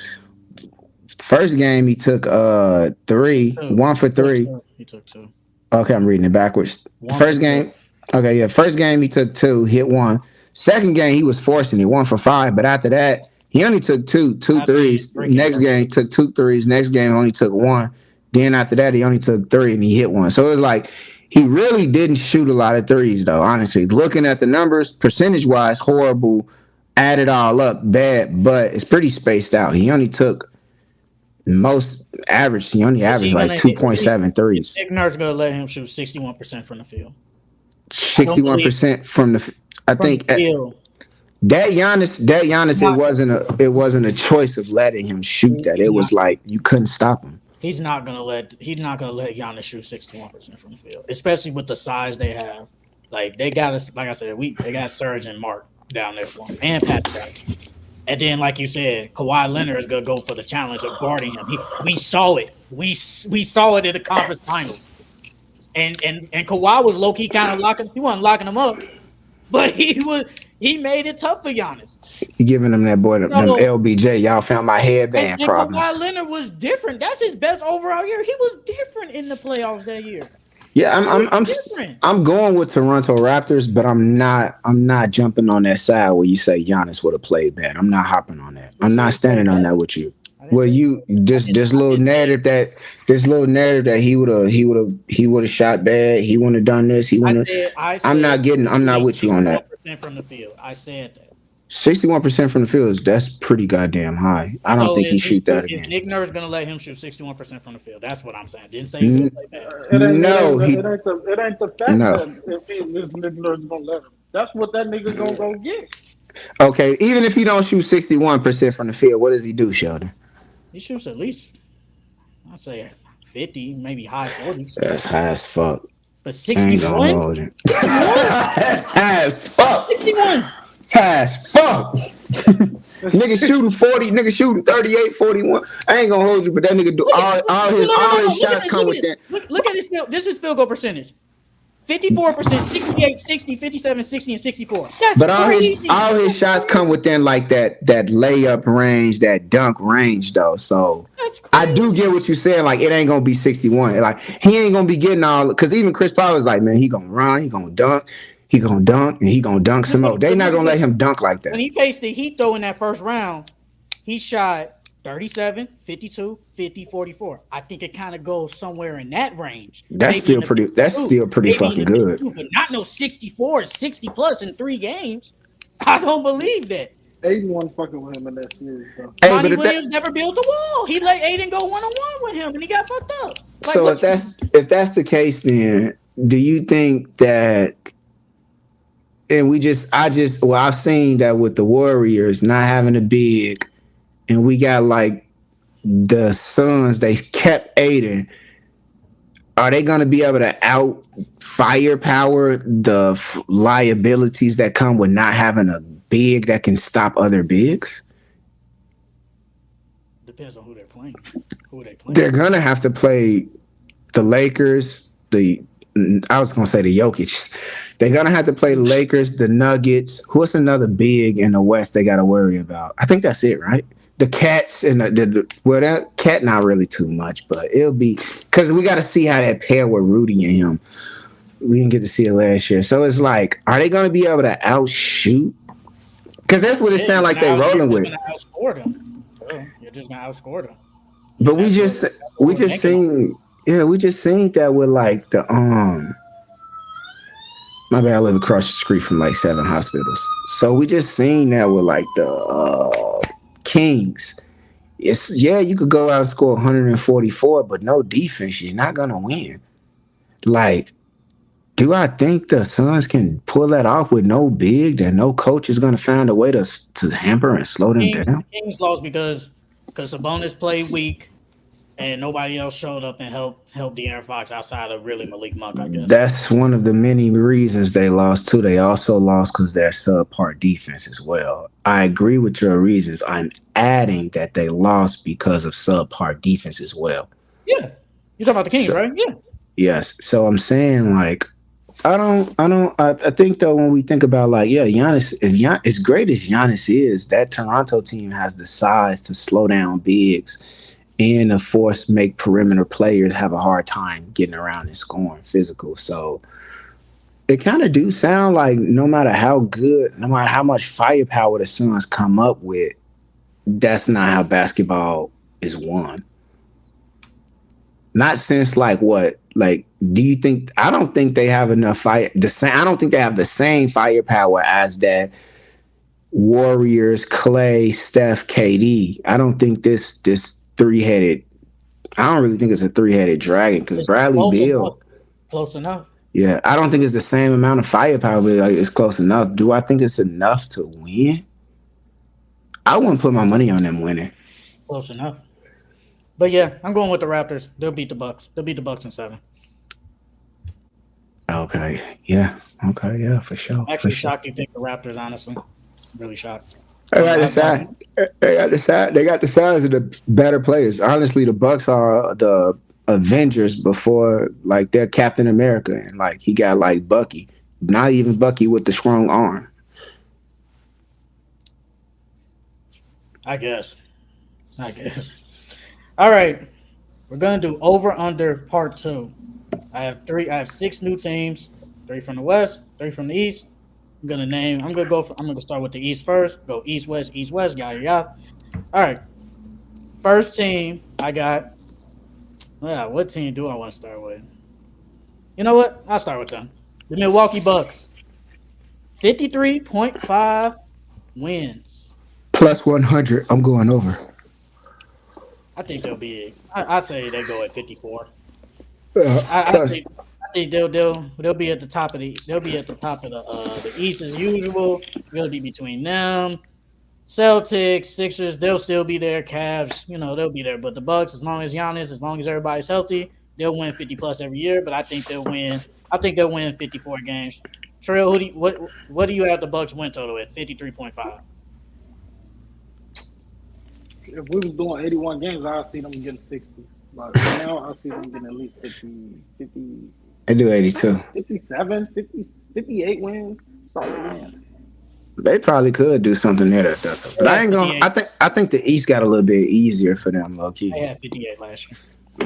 First game he took 3, 1 for 3.
He took 2.
Okay, I'm reading it backwards. First game he took 2, hit 1. Second game he was forcing it, 1 for 5. But after that, he only took 2 threes. Next game he took 2 threes. Next game only took 1. Then after that he only took 3 and he hit 1. So it was like he really didn't shoot a lot of threes though. Honestly, looking at the numbers, percentage wise, horrible. Add it all up, bad, but it's pretty spaced out. He only took he only averaged like 2.7 threes.
Nick Nurse gonna let him shoot 61% from the field.
61% from the. I think that Giannis. It wasn't a choice of letting him shoot that. It was like you couldn't stop him.
He's not gonna let Giannis shoot 61% from the field, especially with the size they have. Like they got us, like I said, they got Serge and Mark down there for him, and Pascal. And then, like you said, Kawhi Leonard is gonna go for the challenge of guarding him. We saw it. We saw it in the conference finals. And Kawhi was low key kind of locking. He wasn't locking him up, but he made it tough for Giannis.
He giving them that boy them LBJ. Y'all found my headband
and
problems.
Kawhi Leonard was different. That's his best overall year. He was different in the playoffs that year.
Yeah, I'm going with Toronto Raptors, but I'm not jumping on that side where you say Giannis would have played bad. I'm not hopping on that. I'm not standing on that with you. Well, you this little narrative that he would have shot bad. He wouldn't have done this. I'm not with you on that.
From the field, I said that.
61% from the field that's pretty goddamn high. I don't think he shoot that again.
Is Nick Nurse gonna let him shoot 61% from the field? That's what I'm saying. Didn't say he would play bad.
It ain't the fact that if Nick Nurse gonna let him. That's what that nigga gonna go get.
Okay, even if he don't shoot 61% from the field, what does he do, Sheldon?
He shoots at least, I'd say 50, maybe high 40s.
That's high as fuck.
But 61?
That's high as fuck.
61.
It's high as fuck. Nigga shooting 40, nigga shooting 38, 41. I ain't gonna hold you, but that nigga do all his shots come with that.
Look at this. This is field goal percentage. 54%, 68, 60, 57, 60, and 64. That's
but
crazy.
all his shots come within like that layup range, that dunk range though. So I do get what you're saying. Like it ain't gonna be 61. Like he ain't gonna be getting all because even Chris Paul was like, man, he gonna run, he gonna dunk, and he gonna dunk some more. They not gonna let him dunk like that.
When he faced the Heat though in that first round, he shot 37, 52, 50, 44. I think it kind of goes somewhere in that range.
That's still pretty fucking good.
But not no 64, 60 plus in 3 games. I don't believe that.
Aiden wasn't fucking with him in that series. So.
Hey,
Monty Williams never built the wall. He let Aiden go one-on-one with him, and he got fucked up. Like,
so if that's the case, then do you think that? And I've seen that with the Warriors not having a big. And we got like the Suns, they kept Aiden. Are they going to be able to out firepower the liabilities that come with not having a big that can stop other bigs?
Depends on who they're playing.
They're going to have to play the Lakers, I was going to say the Jokic. They're going to have to play the Lakers, the Nuggets. What's another big in the West they got to worry about? I think that's it, right? The Cats and that Cat not really too much, but it'll be because we got to see how that pair with Rudy and him. We didn't get to see it last year, so it's like, are they going to be able to outshoot? Because that's what it sounds like they're rolling with.
You're outscore them. You're just gonna outscore them.
But we just seen that with like the my bad, I live across the street from like 7 hospitals, so we just seen that with like the Kings. You could go out and score 144, but no defense, you're not gonna win. Like, do I think the Suns can pull that off with no big? That no coach is gonna find a way to hamper and slow them down?
Kings lost because Sabonis played weak, and nobody else showed up and helped De'Aaron Fox outside of really Malik Monk, I guess.
That's one of the many reasons they lost too. They also lost because they're subpar defense as well. I agree with your reasons. I'm adding that they lost because of subpar defense as well.
Yeah. You're talking about the Kings, right? Yeah.
Yes. So I'm saying, like, I think though, when we think about like, Giannis, as great as Giannis is, that Toronto team has the size to slow down bigs and of course make perimeter players have a hard time getting around and scoring physical. So it kind of do sound like no matter how much firepower the Suns come up with, that's not how basketball is won. Not since like what? Like, do you think? I don't think they have enough fire. I don't think they have the same firepower as that Warriors, Clay, Steph, KD. I don't think this three-headed. I don't really think it's a three-headed dragon because Bradley Beal.
Close enough.
Yeah, I don't think it's the same amount of firepower, but like it's close enough. Do I think it's enough to win? I wouldn't put my money on them winning.
Close enough. But yeah, I'm going with the Raptors. They'll beat the Bucks. They'll beat the Bucks in 7.
Okay. Yeah. Okay. Yeah. For sure.
I'm
For
actually
sure.
shocked you think the Raptors. Honestly, really shocked.
They got the
I got
size. They got the size. They got the size of the better players. Honestly, the Bucks are the Avengers before like they're Captain America, and like he got like Bucky. Not even Bucky with the strong arm.
I guess. I guess. All right, we're gonna do over under part 2. I have 3. I have 6 new teams. 3 from the West. 3 from the East. I'm gonna name. I'm gonna go. I'm gonna start with the East first. Go East West. East West. Yada yada. All right. First team I got. Well, what team do I want to start with? You know what? I'll start with them. The Milwaukee Bucks. 53.5 wins.
Plus 100. I'm going over.
I think they'll be. I'd say they go at 54. I
Plus.
think. I think they'll be at the top of the East as usual. It'll be between them, Celtics, Sixers. They'll still be there. Cavs, they'll be there. But the Bucks, as long as everybody's healthy, they'll win 50 plus every year. But I think they'll win. I think they'll win 54 games. Trail, what do you have the Bucks win total at? 53.5.
If we was doing 81 games, I'd see them getting 60. But right now, I see them getting at least 50,
I do 82.
57, 50, 58 wins. Solid win.
They probably could do something there that does it. But I ain't gonna. I think the East got a little bit easier for them, low key.
They had 58 last year.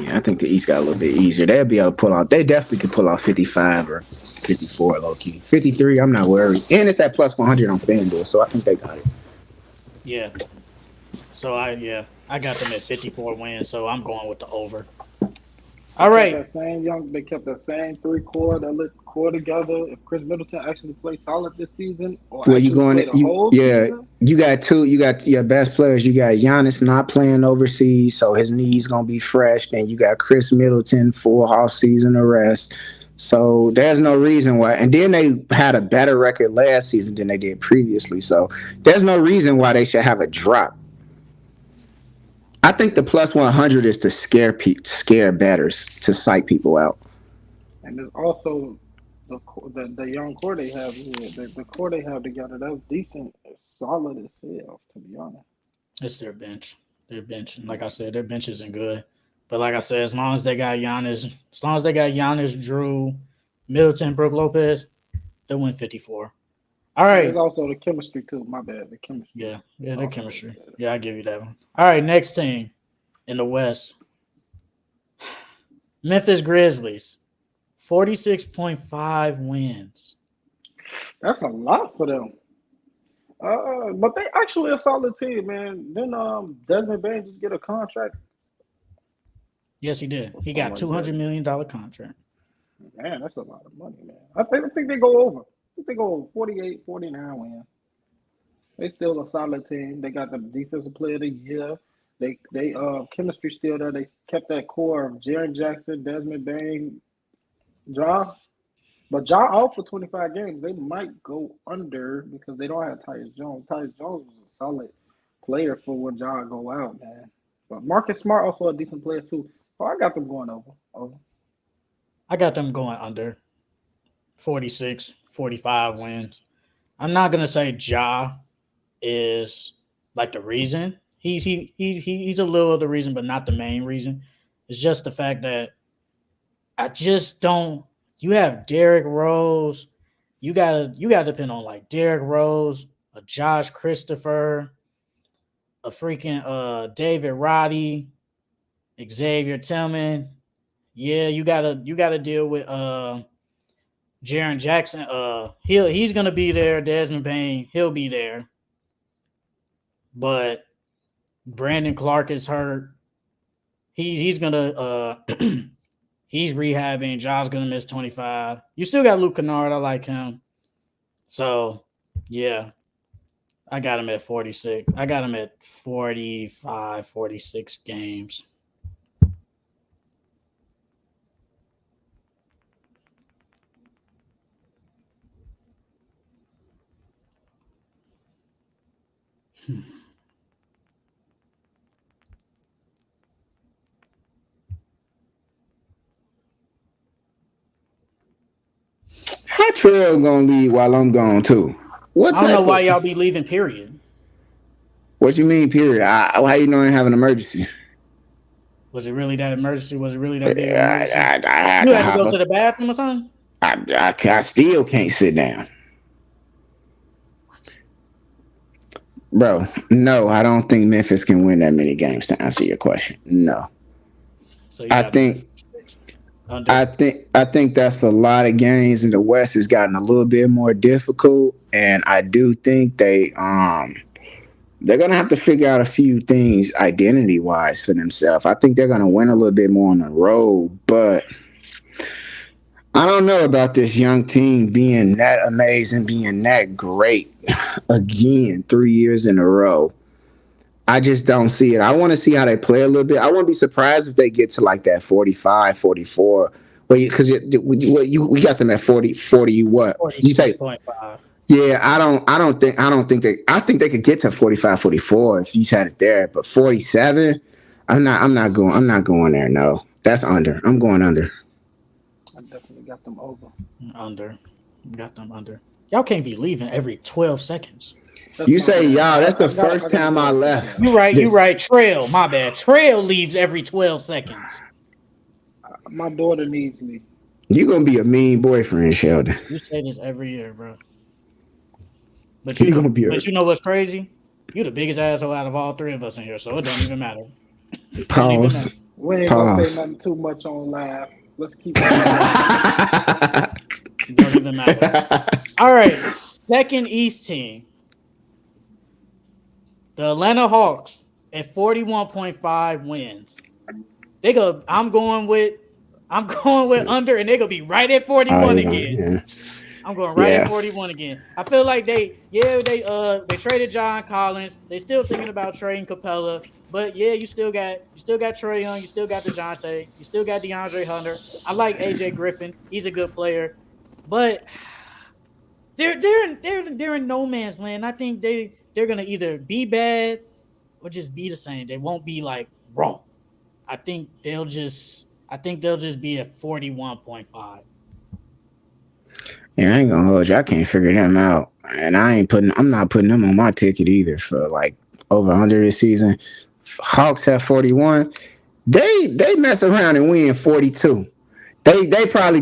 Yeah, I think the East got a little bit easier. They'll be able to pull out. They definitely could pull out 55 or 54, low key. 53, I'm not worried. And it's at plus 100 on FanDuel, so I think they got it.
Yeah. So I got them at 54 wins. So I'm going with the over. All right.
They kept that same three core that lit core together. If Chris Middleton actually played solid this season, or
well, you going
season,
you got two. You got your best players. You got Giannis not playing overseas, so his knees gonna be fresh. Then you got Chris Middleton full off season of rest. So there's no reason why. And then they had a better record last season than they did previously. So there's no reason why they should have a drop. I think the plus 100 is to scare bettors, to psych people out.
And there's also the young core they have here. The core they have together, that's decent, solid as hell, to be honest.
It's their bench. Their bench. Like I said, their bench isn't good. But like I said, as long as they got Giannis, Drew, Middleton, Brook Lopez, they'll win 54. All right.
There's also the chemistry too. My bad. The chemistry.
Yeah, the chemistry. Yeah, I give you that one. All right, next team in the West. Memphis Grizzlies. 46.5 wins.
That's a lot for them. But they actually a solid team, man. Then Desmond Bain just get a contract.
Yes, he did. He got $200 million contract.
Man, that's a lot of money, man. I think they go over. I think they go over 48, 49 wins. They still a solid team. They got the defensive player of the year. They chemistry still there. They kept that core of Jaren Jackson, Desmond Bain, Ja. But Ja out for 25 games. They might go under because they don't have Tyus Jones. Tyus Jones was a solid player for when Ja go out, man. But Marcus Smart also a decent player too. Oh, I got them going over.
I got them going under 46, 45 wins. I'm not gonna say Ja is like the reason. He's a little of the reason, but not the main reason. It's just the fact that I just don't. You have Derrick Rose. You gotta depend on like Derrick Rose, a Josh Christopher, a freaking David Roddy, Xavier Tillman. Yeah, you gotta deal with Jaren Jackson. He's gonna be there. Desmond Bain, he'll be there. But Brandon Clark is hurt. He's gonna he's rehabbing. Josh's gonna miss 25. You still got Luke Kennard. I like him. So yeah, I got him at 46. I got him at 45, 46 games.
How Trail gonna leave while I'm gone too? What
I don't know
type
why
of?
y'all be leaving. Period.
What you mean? Period. How you know I have an emergency?
Was it really that emergency? Was it really that big of an
I,
emergency?
I had
You
to
had to
hop
go
up.
to the bathroom or something?
I still can't sit down,
What?
bro. No, I don't think Memphis can win that many games. To answer your question, no.
So you
I
got them
think
under.
I think that's a lot of games, and the West has gotten a little bit more difficult. And I do think they're gonna have to figure out a few things identity wise for themselves. I think they're gonna win a little bit more on the road, but I don't know about this young team being that amazing, being that great again 3 years in a row. I just don't see it. I want to see how they play a little bit. I wouldn't be surprised if they get to like that 45, 44. Well, because we got them at 40 what? You say
46.5.
yeah, I don't think I think they could get to 45, 44 if you had it there, but 47, I'm not going there. No. That's under. I'm going under.
I definitely got them over.
Under. Got them under. Y'all can't be leaving every 12 seconds.
That's
You
my
say
bad.
y'all, that's the
I
first
gotta
time
go
I
with
left.
that.
You right. You
This
right. Trail. My bad. Trail leaves every 12 seconds.
My daughter needs me.
you gonna be a mean boyfriend, Sheldon.
You say this every year, bro. But
You gonna be a
you know what's crazy? You the biggest asshole out of all three of us in here, so it don't even matter. Don't even matter.
pause.
We ain't gonna say
Pause.
nothing too much on live. Let's keep it PG.
Don't even matter. All right. Second East team. The Atlanta Hawks at 41.5 wins. They go, I'm going with under, and they're gonna be right at 41 again.
Yeah.
I'm going right at
Yeah.
41 again. I feel like they traded John Collins. They still thinking about trading Capella. But yeah, you still got Trae Young, you still got DeJounte, you still got DeAndre Hunter. I like AJ Griffin. He's a good player. But they're in no man's land. I think they're gonna either be bad or just be the same. They won't be like raw. I think they'll just be at 41.5.
Yeah, I ain't gonna hold you. I can't figure them out. And I'm not putting them on my ticket either for like over under this season. Hawks have 41. They mess around and win 42. They probably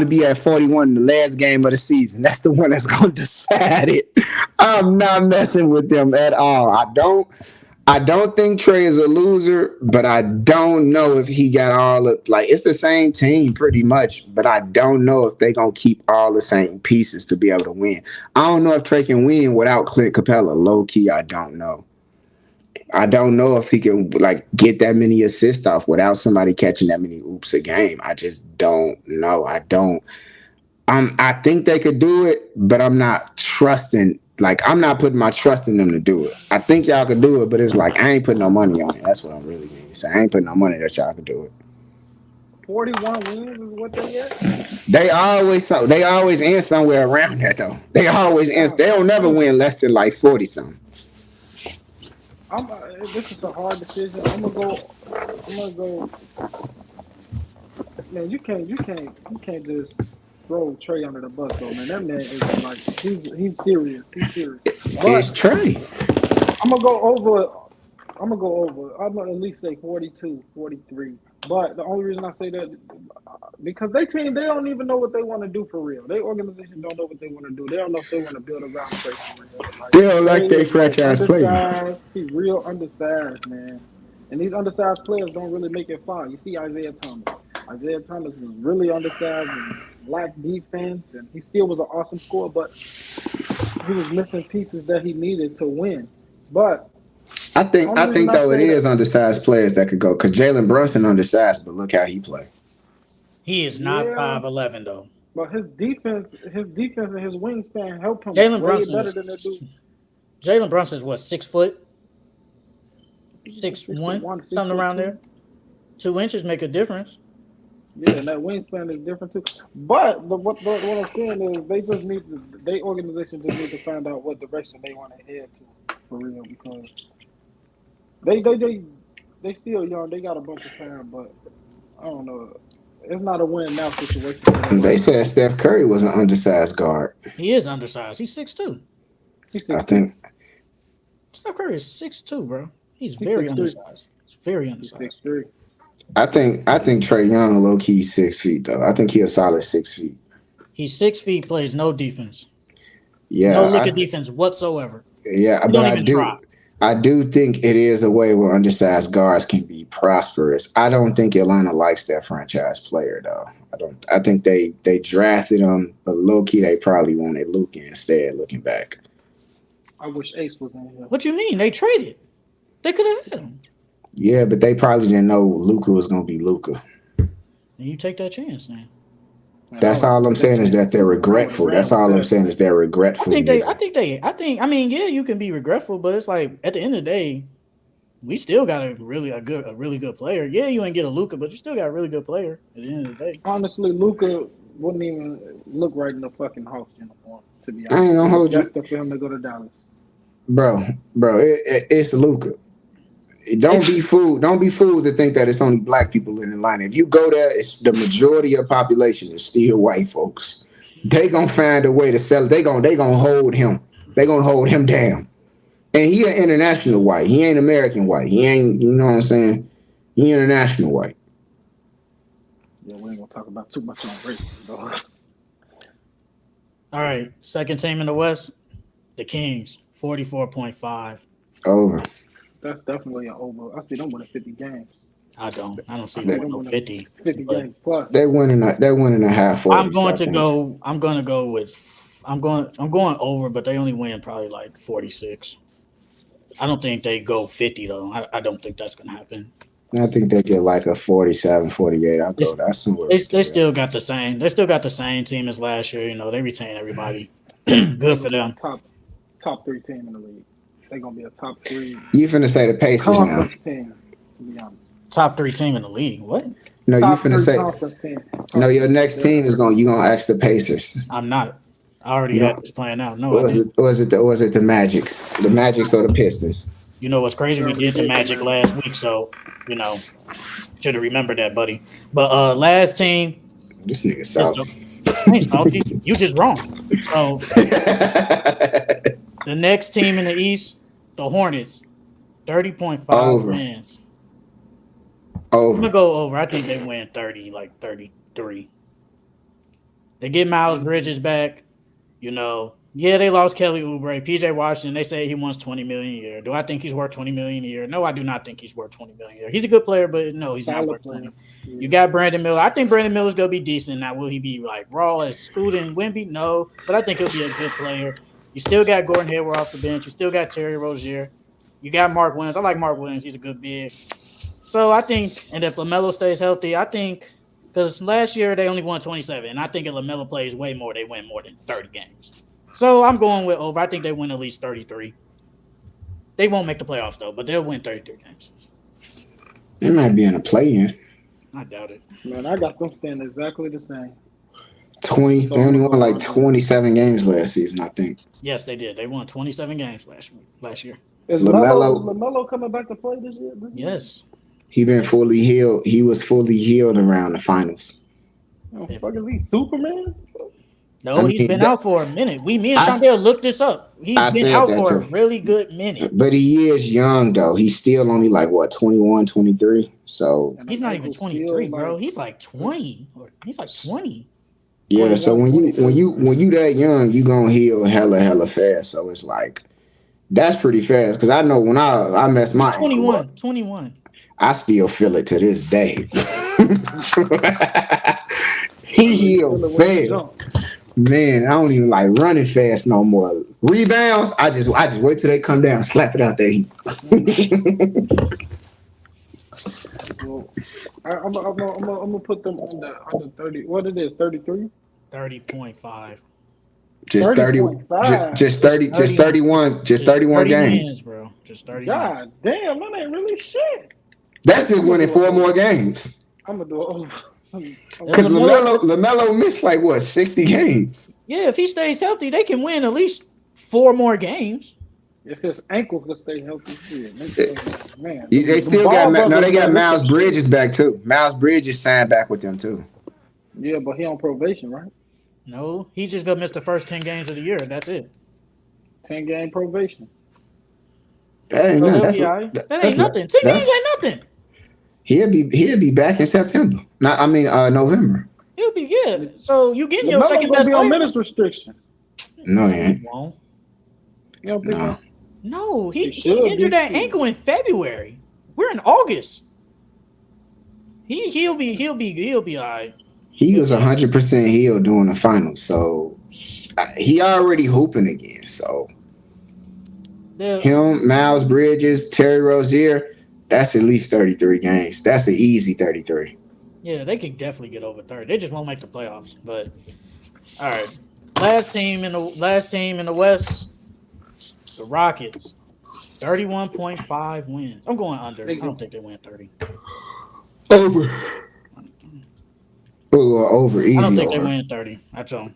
be at 41 in the last game of the season. That's the one that's gonna decide it. I'm not messing with them at all. I don't think Trey is a loser, but I don't know if he got all of like it's the same team pretty much, but I don't know if they gonna keep all the same pieces to be able to win. I don't know if Trey can win without Clint Capella. Low key, I don't know. I don't know if he can like get that many assists off without somebody catching that many oops a game. I just don't know. I don't. I think they could do it, but I'm not trusting. Like I'm not putting my trust in them to do it. I think y'all could do it, but it's like I ain't putting no money on it. That's what I'm really meaning to say. I ain't putting no money that y'all could do it.
41 wins is what they at?
They always end somewhere around that though. They always end. They don't never win less than like 40 something.
This is a hard decision. I'm gonna go. Man, you can't just throw Trey under the bus though, man. That man is like he's serious. He's serious.
It's
But
Trey.
I'm gonna go over. I'm gonna at least say 42, 43. But the only reason I say that because they don't even know what they want to do for real. Their organization don't know what they want to do. They don't know if they want to build around Trey for real. Like
They don't like
Trey
their
is like
franchise player.
undersized. He's real undersized, man. And these undersized players don't really make it fun. You see Isaiah Thomas. Isaiah Thomas was really undersized and lacked defense, and he still was an awesome scorer, but he was missing pieces that he needed to win. But
I think though it is undersized players that could go because Jalen Brunson undersized, but look how he play.
He is not 5'11" though.
But his defense and his wingspan help him
Jalen
way
Brunson
better than they do.
Jalen Brunson is what, 6 foot? 6'1", something around there. 2 inches make a difference.
Yeah, and that wingspan is different too. But what I'm saying is they organization just need to find out what direction they want to head to for real because they still young. They got a bunch of time, but I don't know. It's not a win now situation.
They said Steph Curry was an undersized guard.
He is undersized. He's 6'2".
I think
Steph Curry is 6'2", bro. He's very undersized. He's very undersized.
6'3".
I think Trae Young low key 6 feet though. I think he's a solid 6 feet.
He's 6 feet, plays no defense.
Yeah,
no lick of defense whatsoever.
Yeah,
but
I do think it is a way where undersized guards can be prosperous. I don't think Atlanta likes that franchise player though. I think they drafted him, but low key they probably wanted Luka instead. Looking back,
I wish Ace was in here.
What you mean? They traded. They could have had him.
Yeah, but they probably didn't know Luka was gonna be Luka.
And you take that chance, man.
That's all I'm saying is that they're regretful. That's all I'm saying is they're regretful.
I mean, yeah, you can be regretful, but it's like at the end of the day, we still got a really good player. Yeah, you ain't get a Luka, but you still got a really good player at the end of the day.
Honestly, Luka wouldn't even look right in the fucking Hawks uniform, to be honest.
I ain't gonna hold you.
Just for him to go to Dallas.
Bro, it's Luka. Don't be fooled. Don't be fooled to think that it's only black people in Atlanta. If you go there, it's the majority of the population is still white folks. They gonna find a way to sell it. They gonna hold him. They gonna hold him down. And he an international white. He ain't American white. He ain't. You know what I'm saying? He international white.
Yeah, we ain't gonna talk about too much on race, though.
All right, second team in the West, the Kings, 44.5.
Over.
That's definitely an over. I see them winning 50 games.
I don't see them winning 50.
50 games plus.
They're winning a half. 40,
I'm going over, but they only win probably like 46. I don't think they go 50 though. I don't think that's gonna happen.
I think they get like a 47, 48. I'll go. That's somewhere.
They still got the same. They still got the same team as last year. You know, they retain everybody. Good for them.
Top 3 team in the league. They're gonna be a top 3.
You finna say the Pacers now?
Team, to be honest.
Top 3 team in the league. What?
No, you finna say. No, your next team is you gonna ask the Pacers.
I'm not. I already had this plan out. No,
was it the Magics? The Magics or the Pistons?
You know what's crazy? We did the Magic last week, so you know, should have remembered that, buddy. But last team.
This nigga salty.
Ain't salty. You just wrong. So the next team in the East, the Hornets, 30.5 wins.
Over.
I'm gonna go over. I think they win 30, like 33. They get Miles Bridges back. You know, yeah, they lost Kelly Oubre, PJ Washington. They say he wants $20 million a year. Do I think he's worth $20 million a year? No, I do not think he's worth $20 million a year. He's a good player, but no, he's not worth $20. You got Brandon Miller. I think Brandon Miller's gonna be decent. Now, will he be like raw as Scoot and Wemby? No, but I think he'll be a good player. You still got Gordon Hayward off the bench. You still got Terry Rozier. You got Mark Williams. I like Mark Williams. He's a good big. So I think, and if LaMelo stays healthy, I think, because last year they only won 27, and I think if LaMelo plays way more, they win more than 30 games. So I'm going with over. I think they win at least 33. They won't make the playoffs, though, but they'll win 33 games.
They might be in a play-in.
I doubt it.
Man, I got them staying exactly the same.
20. They only won like 27 games last season, I think.
Yes, they did. They won 27 games last year.
Is LaMelo coming back to play this year?
Yes.
He been fully healed. He was fully healed around the finals.
Oh, fuck, is he Superman?
No, he's been out for a minute. Me and Chandel looked this up. He's been out for a really good minute.
But he is young, though. He's still only like, 21, 23? So
he's not even 23, bro. He's like 20. He's like 20.
Yeah, so when you that young, you gonna heal hella fast. So it's like, that's pretty fast. Because I know when I messed my
21.
I still feel it to this day. He healed fast. Man, I don't even like running fast no more. Rebounds, I just wait till they come down, slap it out there.
Well, I'm gonna put them under 30. What it is, 33?
30.5.
Just 30. Just 31 games,
wins, bro. Just 30.
God damn, that ain't really shit.
That's just winning 4 more games.
I'm gonna do it over.
Because LaMelo missed like 60 games.
Yeah, if he stays healthy, they can win at least 4 more games.
If his ankle could stay healthy, man.
They still got they got Miles Bridges back too. Miles Bridges signed back with them too.
Yeah, but he on probation, right?
No, he just gonna miss the first 10 games of the year. That's it.
10-game probation.
That ain't
So
nothing.
he'll be all right. That ain't
That's
nothing. 10 games
that's
ain't nothing.
he'll be back in September. Not I mean November.
He'll be good. So you getting your
LaMelo
second
gonna
best
be on
player?
minutes restriction.
No, he
He
ain't.
won't.
You don't think
No.
that?
No, he
He should
injured
be.
that ankle in February. We're in August. He'll be all right.
He was 100% healed during the finals, so he already hooping again. So him, Miles Bridges, Terry Rozier, that's at least 33 games. That's an easy 33.
Yeah, they could definitely get over 30. They just won't make the playoffs. But all right, last team in the West, the Rockets, 31.5 wins. I'm going under. I don't think they win 30.
Over. Over. Easy.
I don't think
over.
they win 30. That's all.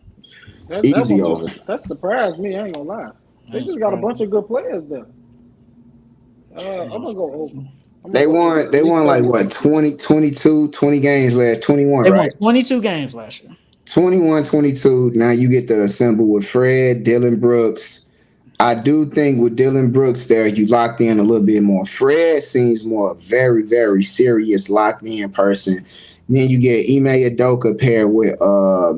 Easy over.
That surprised me. I ain't gonna lie. They just got a bunch of good players there. I'm gonna go over.
They won like what 20 games last 21,
they
right?
won 22 games last year.
21-22. Now you get to assemble with Fred, Dylan Brooks. I do think with Dylan Brooks there, you locked in a little bit more. Fred seems more very, very serious, locked in person. And then you get Ime Udoka paired with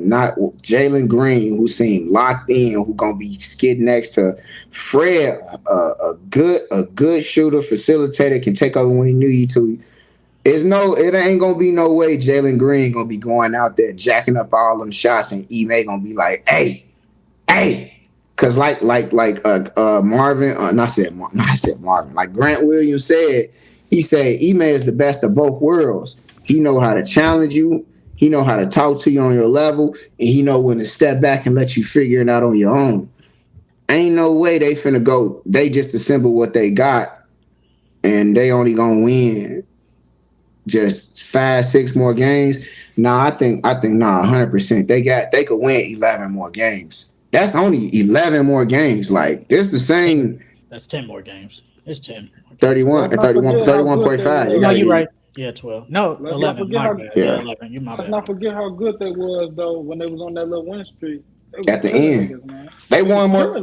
not Jalen Green, who seemed locked in, who gonna be skid next to Fred, a good shooter, facilitator, can take over when he need to. It ain't gonna be no way Jalen Green gonna be going out there jacking up all them shots, and Ime gonna be like, hey. Cause like Marvin, I said Marvin. Like Grant Williams said, he said Ime is the best of both worlds. He know how to challenge you. He know how to talk to you on your level, and he know when to step back and let you figure it out on your own. Ain't no way they finna go. They just assemble what they got, and they only gonna win just 5-6 more games. Nah, I think 100%. They could win 11 more games. That's only 11 more games. Like, it's the same.
That's 10 more games. It's 10.
31.5.
No, you're right. Yeah, 12. No,
Let's
11. My bad. Yeah, 11. You my
Let's
bad.
not forget how good they was though when they was on that little win streak.
At the end,
niggas,
they won more.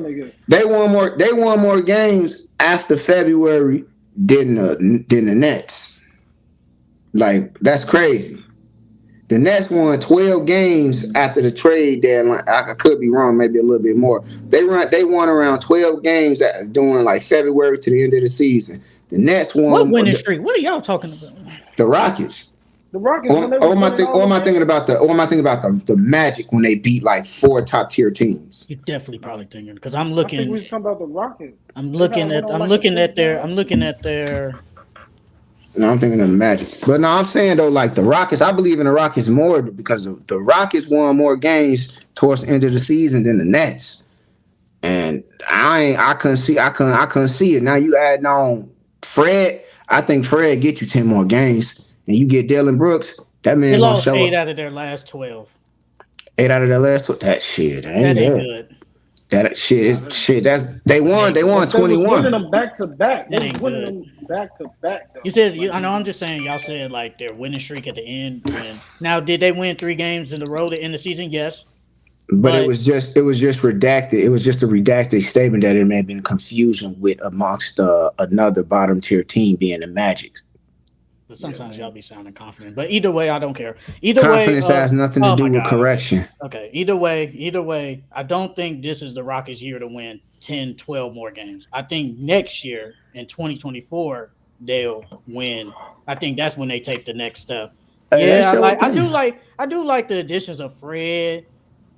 They won more games after February than the Nets. Like, that's crazy. The Nets won 12 games after the trade deadline. I could be wrong, maybe a little bit more. They won around 12 games during like February to the end of the season. The Nets won.
What winning streak? What are y'all talking about?
The Rockets.
The Rockets.
Or am I thinking about the Magic when they beat like 4 top tier teams?
You're definitely probably thinking because I'm looking.
I think we talking about the Rockets.
I'm looking at their.
No, I'm thinking of the Magic. But no, I'm saying though, like the Rockets, I believe in the Rockets more because the Rockets won more games towards the end of the season than the Nets. And I couldn't see it. Now you add on Fred, I think Fred get you 10 more games. And you get Dylan Brooks, that man
they
gonna
lost
show
8
up.
out of their last 12.
8 out of their last 12. That shit ain't
good.
That shit is shit. They won 21.
They was winning them back to back. They was winning them back to back.
You said I know. I'm just saying. Y'all said like their winning streak at the end. Now, did they win 3 games in a row to end the season? Yes.
But it was just redacted. It was just a redacted statement that it may have been confusion with amongst another bottom tier team being the Magic.
But sometimes y'all be sounding confident. But either way, I don't care.
Confidence has nothing to do with correction.
Okay. Either way, I don't think this is the Rockets' year to win 10, 12 more games. I think next year in 2024 they'll win. I think that's when they take the next step. I do like the additions of Fred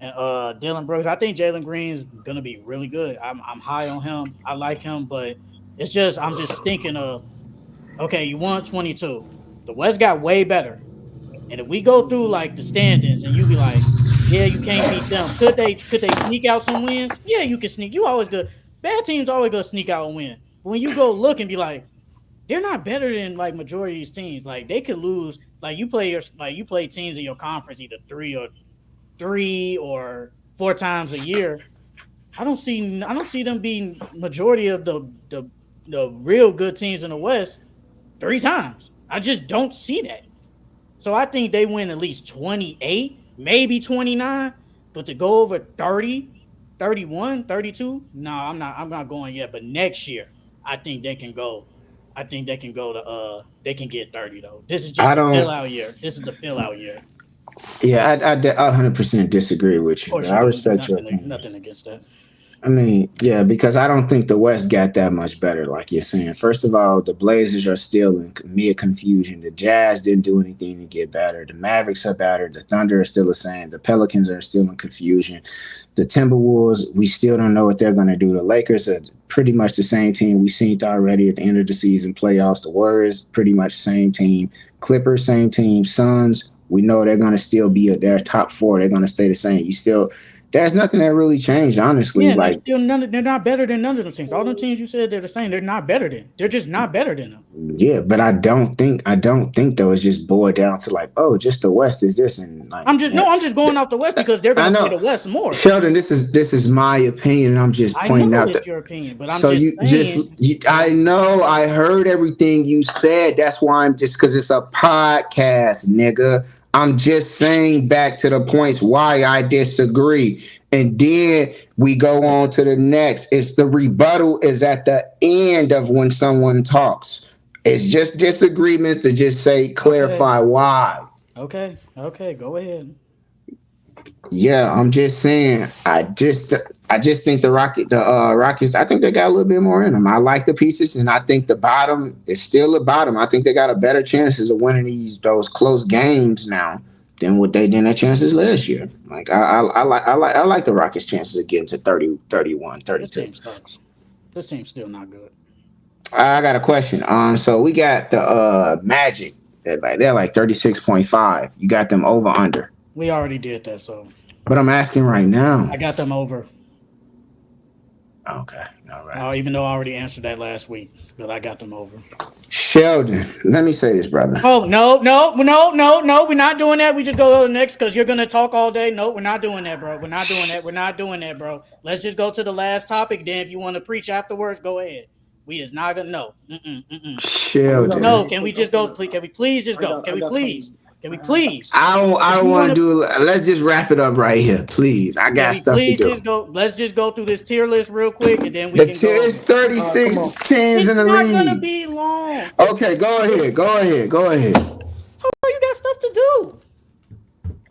and Dylan Brooks. I think Jalen Green's gonna be really good. I'm high on him. I like him, but it's just I'm just thinking of. Okay, you won 22. The West got way better. And if we go through like the standings and you be like, yeah, you can't beat them. Could they sneak out some wins? Yeah, you can sneak. You always good. Bad teams always gonna sneak out and win. But when you go look and be like, they're not better than like majority of these teams. Like they could lose. Like you play teams in your conference either 3 or 4 times a year. I don't see them being majority of the real good teams in the West 3 times. I just don't see that. So I think they win at least 28, maybe 29, but to go over 30, 31, 32, no, I'm not going yet. But next year, I think they can go. I think they can go to they can get 30 though. This is just
I
the fill
don't.
out year. This is the fill out year.
Yeah, I 100% disagree with
Of
you,
course
but
you
I
do.
respect your opinion.
Nothing against that.
I mean, yeah, because I don't think the West got that much better, like you're saying. First of all, the Blazers are still in mid confusion. The Jazz didn't do anything to get better. The Mavericks are better. The Thunder are still the same. The Pelicans are still in confusion. The Timberwolves, we still don't know what they're going to do. The Lakers are pretty much the same team we seen already at the end of the season playoffs. The Warriors, pretty much same team. Clippers, same team. Suns, we know they're going to still be at their top four. They're going to stay the same. There's nothing that really changed, honestly.
Yeah,
Like,
they're not better than none of them teams. All them teams you said they're the same. They're not better than. They're just not better than them.
yeah, but I don't think though it's just boiled down to like, oh, just the West is this, and like
I'm just going off the West because they're going to play the West more.
Sheldon, this is my opinion, and I'm just pointing out that
your opinion, but I'm
so I know I heard everything you said. That's why I'm just because it's a podcast, nigga. I'm just saying back to the points why I disagree. And then we go on to the next. It's the rebuttal is at the end of when someone talks. It's just disagreements to just say, clarify why.
Okay, go ahead.
Yeah, I'm just saying. I just think the Rockets. I think they got a little bit more in them. I like the pieces, and I think the bottom is still the bottom. I think they got a better chances of winning those close games now than what they did their chances last year. Like I like the Rockets' chances of getting to 30, 31, 32.
This team's still not good.
I got a question. So we got the Magic. They're like 36.5. You got them over under.
We already did that, so.
But I'm asking right now.
I got them over.
Okay, all right.
Even though I already answered that last week, but I got them over.
Sheldon, let me say this, brother.
Oh, no. We're not doing that. We just go to the next because you're going to talk all day. No, we're not doing that, bro. We're not doing that, bro. Let's just go to the last topic. Then if you want to preach afterwards, go ahead. We is not going to, no.
Sheldon.
No, can we just go? Can we please just go? Can we please? Can we please?
I don't want to do. Let's just wrap it up right here, please. I got stuff to do.
Let's just go through this tier list real quick, and then we can go.
It's 36 teams in the league.
It's not gonna be long.
Okay, go ahead.
Oh, you got stuff to do.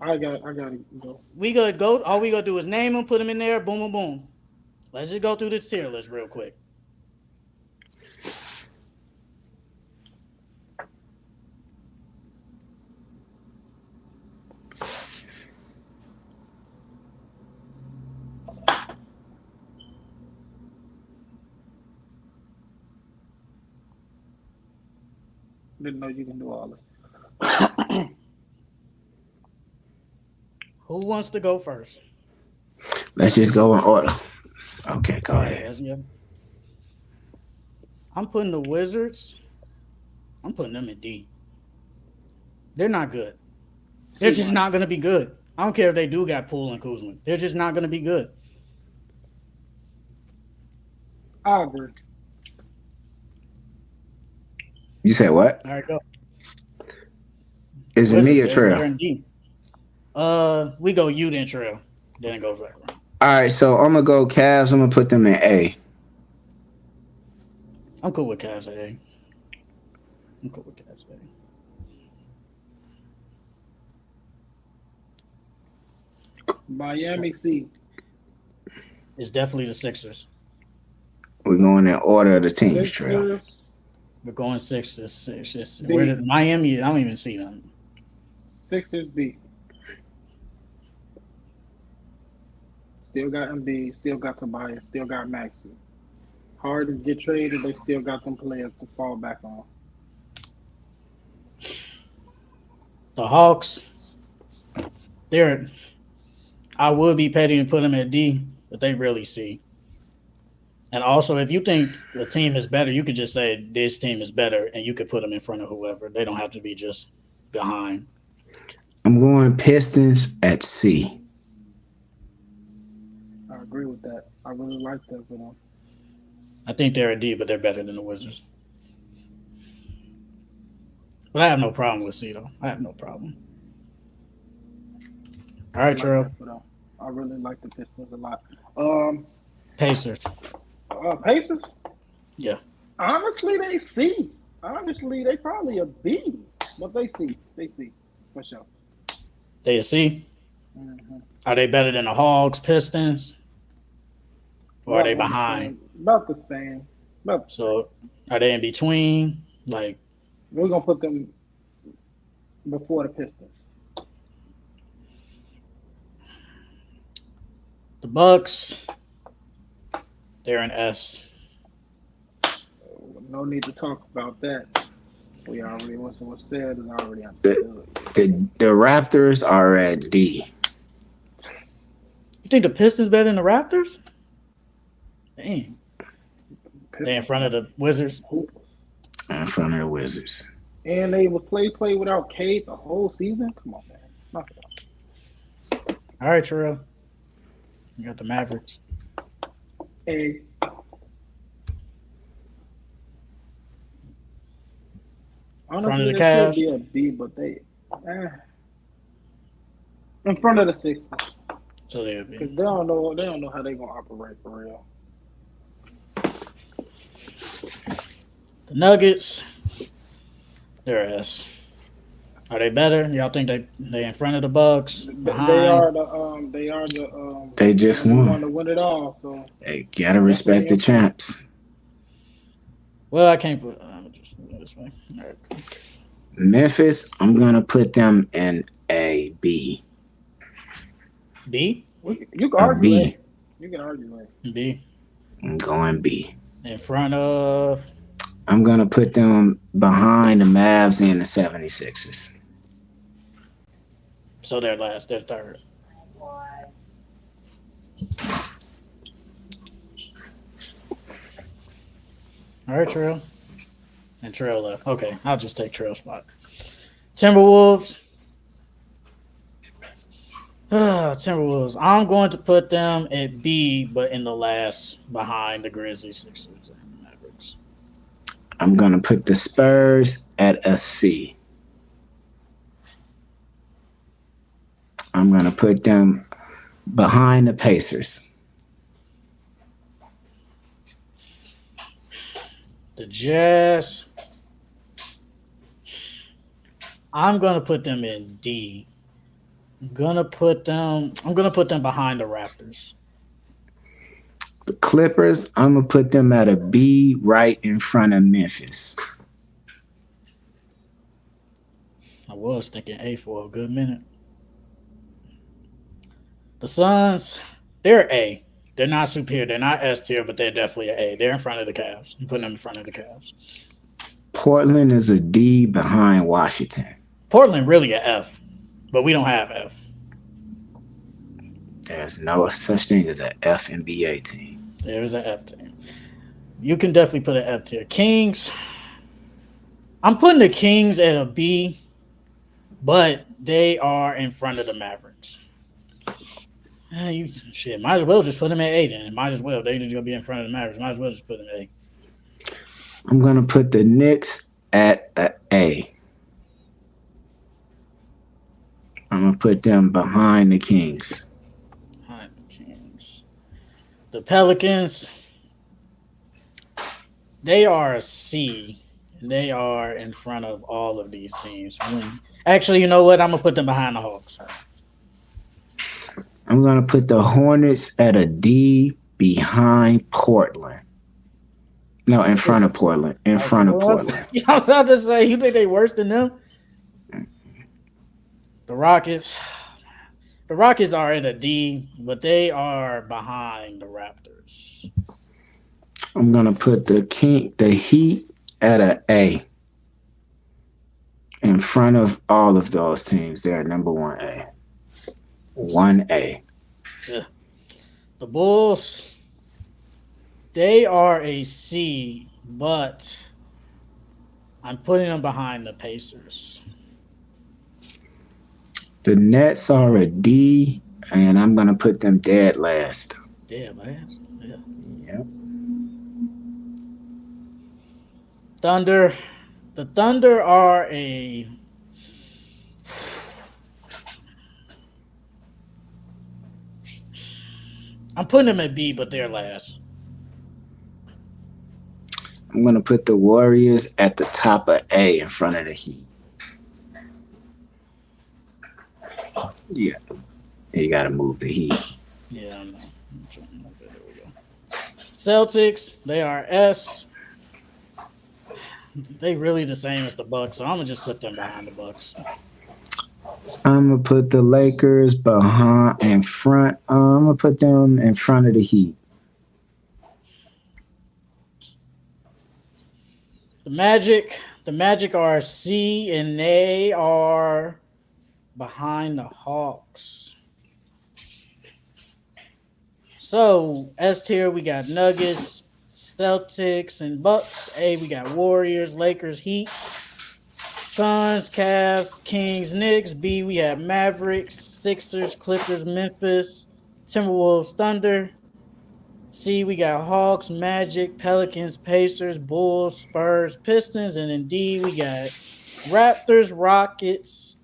I gotta go.
We gonna go. All we gonna do is name them, put them in there. Boom, boom, boom. Let's just go through this tier list real quick.
Didn't know you can do all this.
Who wants to go first?
Let's just go in order. Okay, go ahead.
I'm putting the Wizards. I'm putting them in D. They're not good. They're just not going to be good. I don't care if they do got Poole and Kuzma. They're just not going to be good.
I agree.
You said what?
All right, go.
Is it me or Trail?
We go you then Trail. Then it goes back around.
All right, so I'm gonna go Cavs. I'm gonna put them in A.
I'm cool with Cavs at A.
Miami C.
It's definitely the Sixers.
We're going in order of the teams, Trail.
We're going Sixers. Where did Miami? I don't even see them.
Sixers B. Still got Embiid. Still got Tobias. Still got Maxey. Harden get traded. They still got them players to fall back on.
The Hawks. I would be petty and put them at D, but they really C. And also, if you think the team is better, you could just say this team is better, and you could put them in front of whoever. They don't have to be just behind.
I'm going Pistons at C.
I agree with that. I really like that for them.
I think they're a D, but they're better than the Wizards. But I have no problem with C, though. I have no problem. All right,
like
True.
that for them. I really like the Pistons a lot.
Pacers.
Pacers.
Yeah.
Honestly, they C. Honestly, they probably a B, but they C. They C for sure.
They a C.
Mm-hmm.
Are they better than the Hogs, Pistons, or are they
About the
behind?
same. About the same. About the same.
So are they in between? Like
We're gonna put them before the Pistons.
the Bucks, they're an S.
No need to talk about that. We already what's said is already
The,
understood.
the Raptors are at D.
You think the Pistons better than the Raptors? Damn. They in
Pistons
front of the Wizards.
hoopers.
In front of the Wizards.
And they would play without Cade the whole season. Come on, man. Knock it off.
All right, Terrell. You got the Mavericks.
A.
Front of
Honestly,
the
they
Cavs.
could be a B, but they in front of the Sixers.
So they'll be.
Because they don't know how they gonna operate for real.
The Nuggets, they're S. Are they better? Y'all think they in front of the Bucks? Behind?
They just
they
won.
want to win it all. So
They gotta respect the champs.
Well, I can't put. Just this way. All right.
Memphis, I'm gonna put them in a B.
B.
You can
A
argue
B.
that. You can argue that.
B.
I'm going B.
In front of.
I'm gonna put them behind the Mavs and the 76ers.
So they're last. They're third. All right, Trail. And Trail left. Okay, I'll just take Trail's spot. Timberwolves. Timberwolves. I'm going to put them at B, but in the last behind the Grizzlies, Sixers, and the Mavericks.
I'm gonna put the Spurs at a C. I'm gonna put them behind the Pacers.
The Jazz. I'm gonna put them in D. I'm gonna put them behind the Raptors.
The Clippers, I'm gonna put them at a B right in front of Memphis.
I was thinking A for a good minute. The Suns, they're A. They're not superior. They're not S tier, but they're definitely an A. They're in front of the Cavs. I'm putting them in front of the Cavs.
Portland is a D behind Washington.
Portland really a F, but we don't have F.
There's no such thing as an F NBA team.
There's an F team. You can definitely put an F tier. Kings, I'm putting the Kings at a B, but they are in front of the Mavericks. Might as well just put them at A then. Might as well. They're just going to be in front of the Mavericks. Might as well just put them at A.
I'm gonna put the Knicks at a A. I'm gonna put them behind the Kings.
Behind the Kings. The Pelicans, they are a C. They are in front of all of these teams. Actually, you know what? I'm going to put them behind the Hawks.
I'm gonna put the Hornets at a D behind Portland. No, in front of Portland. In front of Portland.
I was about to say, you think they worse than them? The Rockets. The Rockets are at a D, but they are behind the Raptors.
I'm gonna put the Heat at a A. In front of all of those teams, they're number 1A. 1A.
Yeah. The Bulls, they are a C, but I'm putting them behind the Pacers.
The Nets are a D, and I'm gonna put them dead last.
Dead last? Yeah.
Yep.
Thunder. The Thunder are a I'm putting them at B, but they're last.
I'm gonna put the Warriors at the top of A in front of the Heat. Yeah, you gotta move the Heat.
Yeah, I know. Okay, there we go. Celtics, they are S. They really the same as the Bucks, so I'm gonna just put them behind the Bucks.
I'm gonna put the Lakers behind in front. I'm gonna put them in front of the Heat.
The Magic are C, and they are behind the Hawks. So S tier, we got Nuggets, Celtics, and Bucks. A, we got Warriors, Lakers, Heat, Suns, Cavs, Kings, Knicks. B, we have Mavericks, Sixers, Clippers, Memphis, Timberwolves, Thunder. C, we got Hawks, Magic, Pelicans, Pacers, Bulls, Spurs, Pistons. And in D, we got Raptors, Rockets,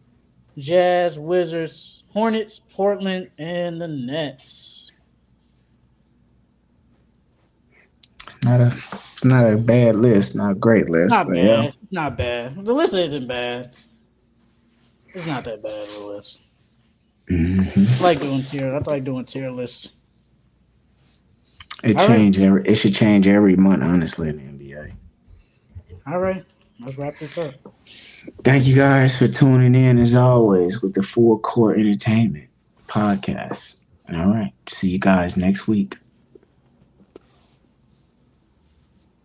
Jazz, Wizards, Hornets, Portland, and the Nets.
It's not a bad list, not a great list.
Not
but
bad.
yeah.
It's not bad. The list isn't bad. It's not that bad of a list.
Mm-hmm.
I like doing tier lists.
It should change every month, honestly, in the NBA.
All right. Let's wrap this up.
Thank you guys for tuning in as always with the Full Court Entertainment podcast. All right. See you guys next week.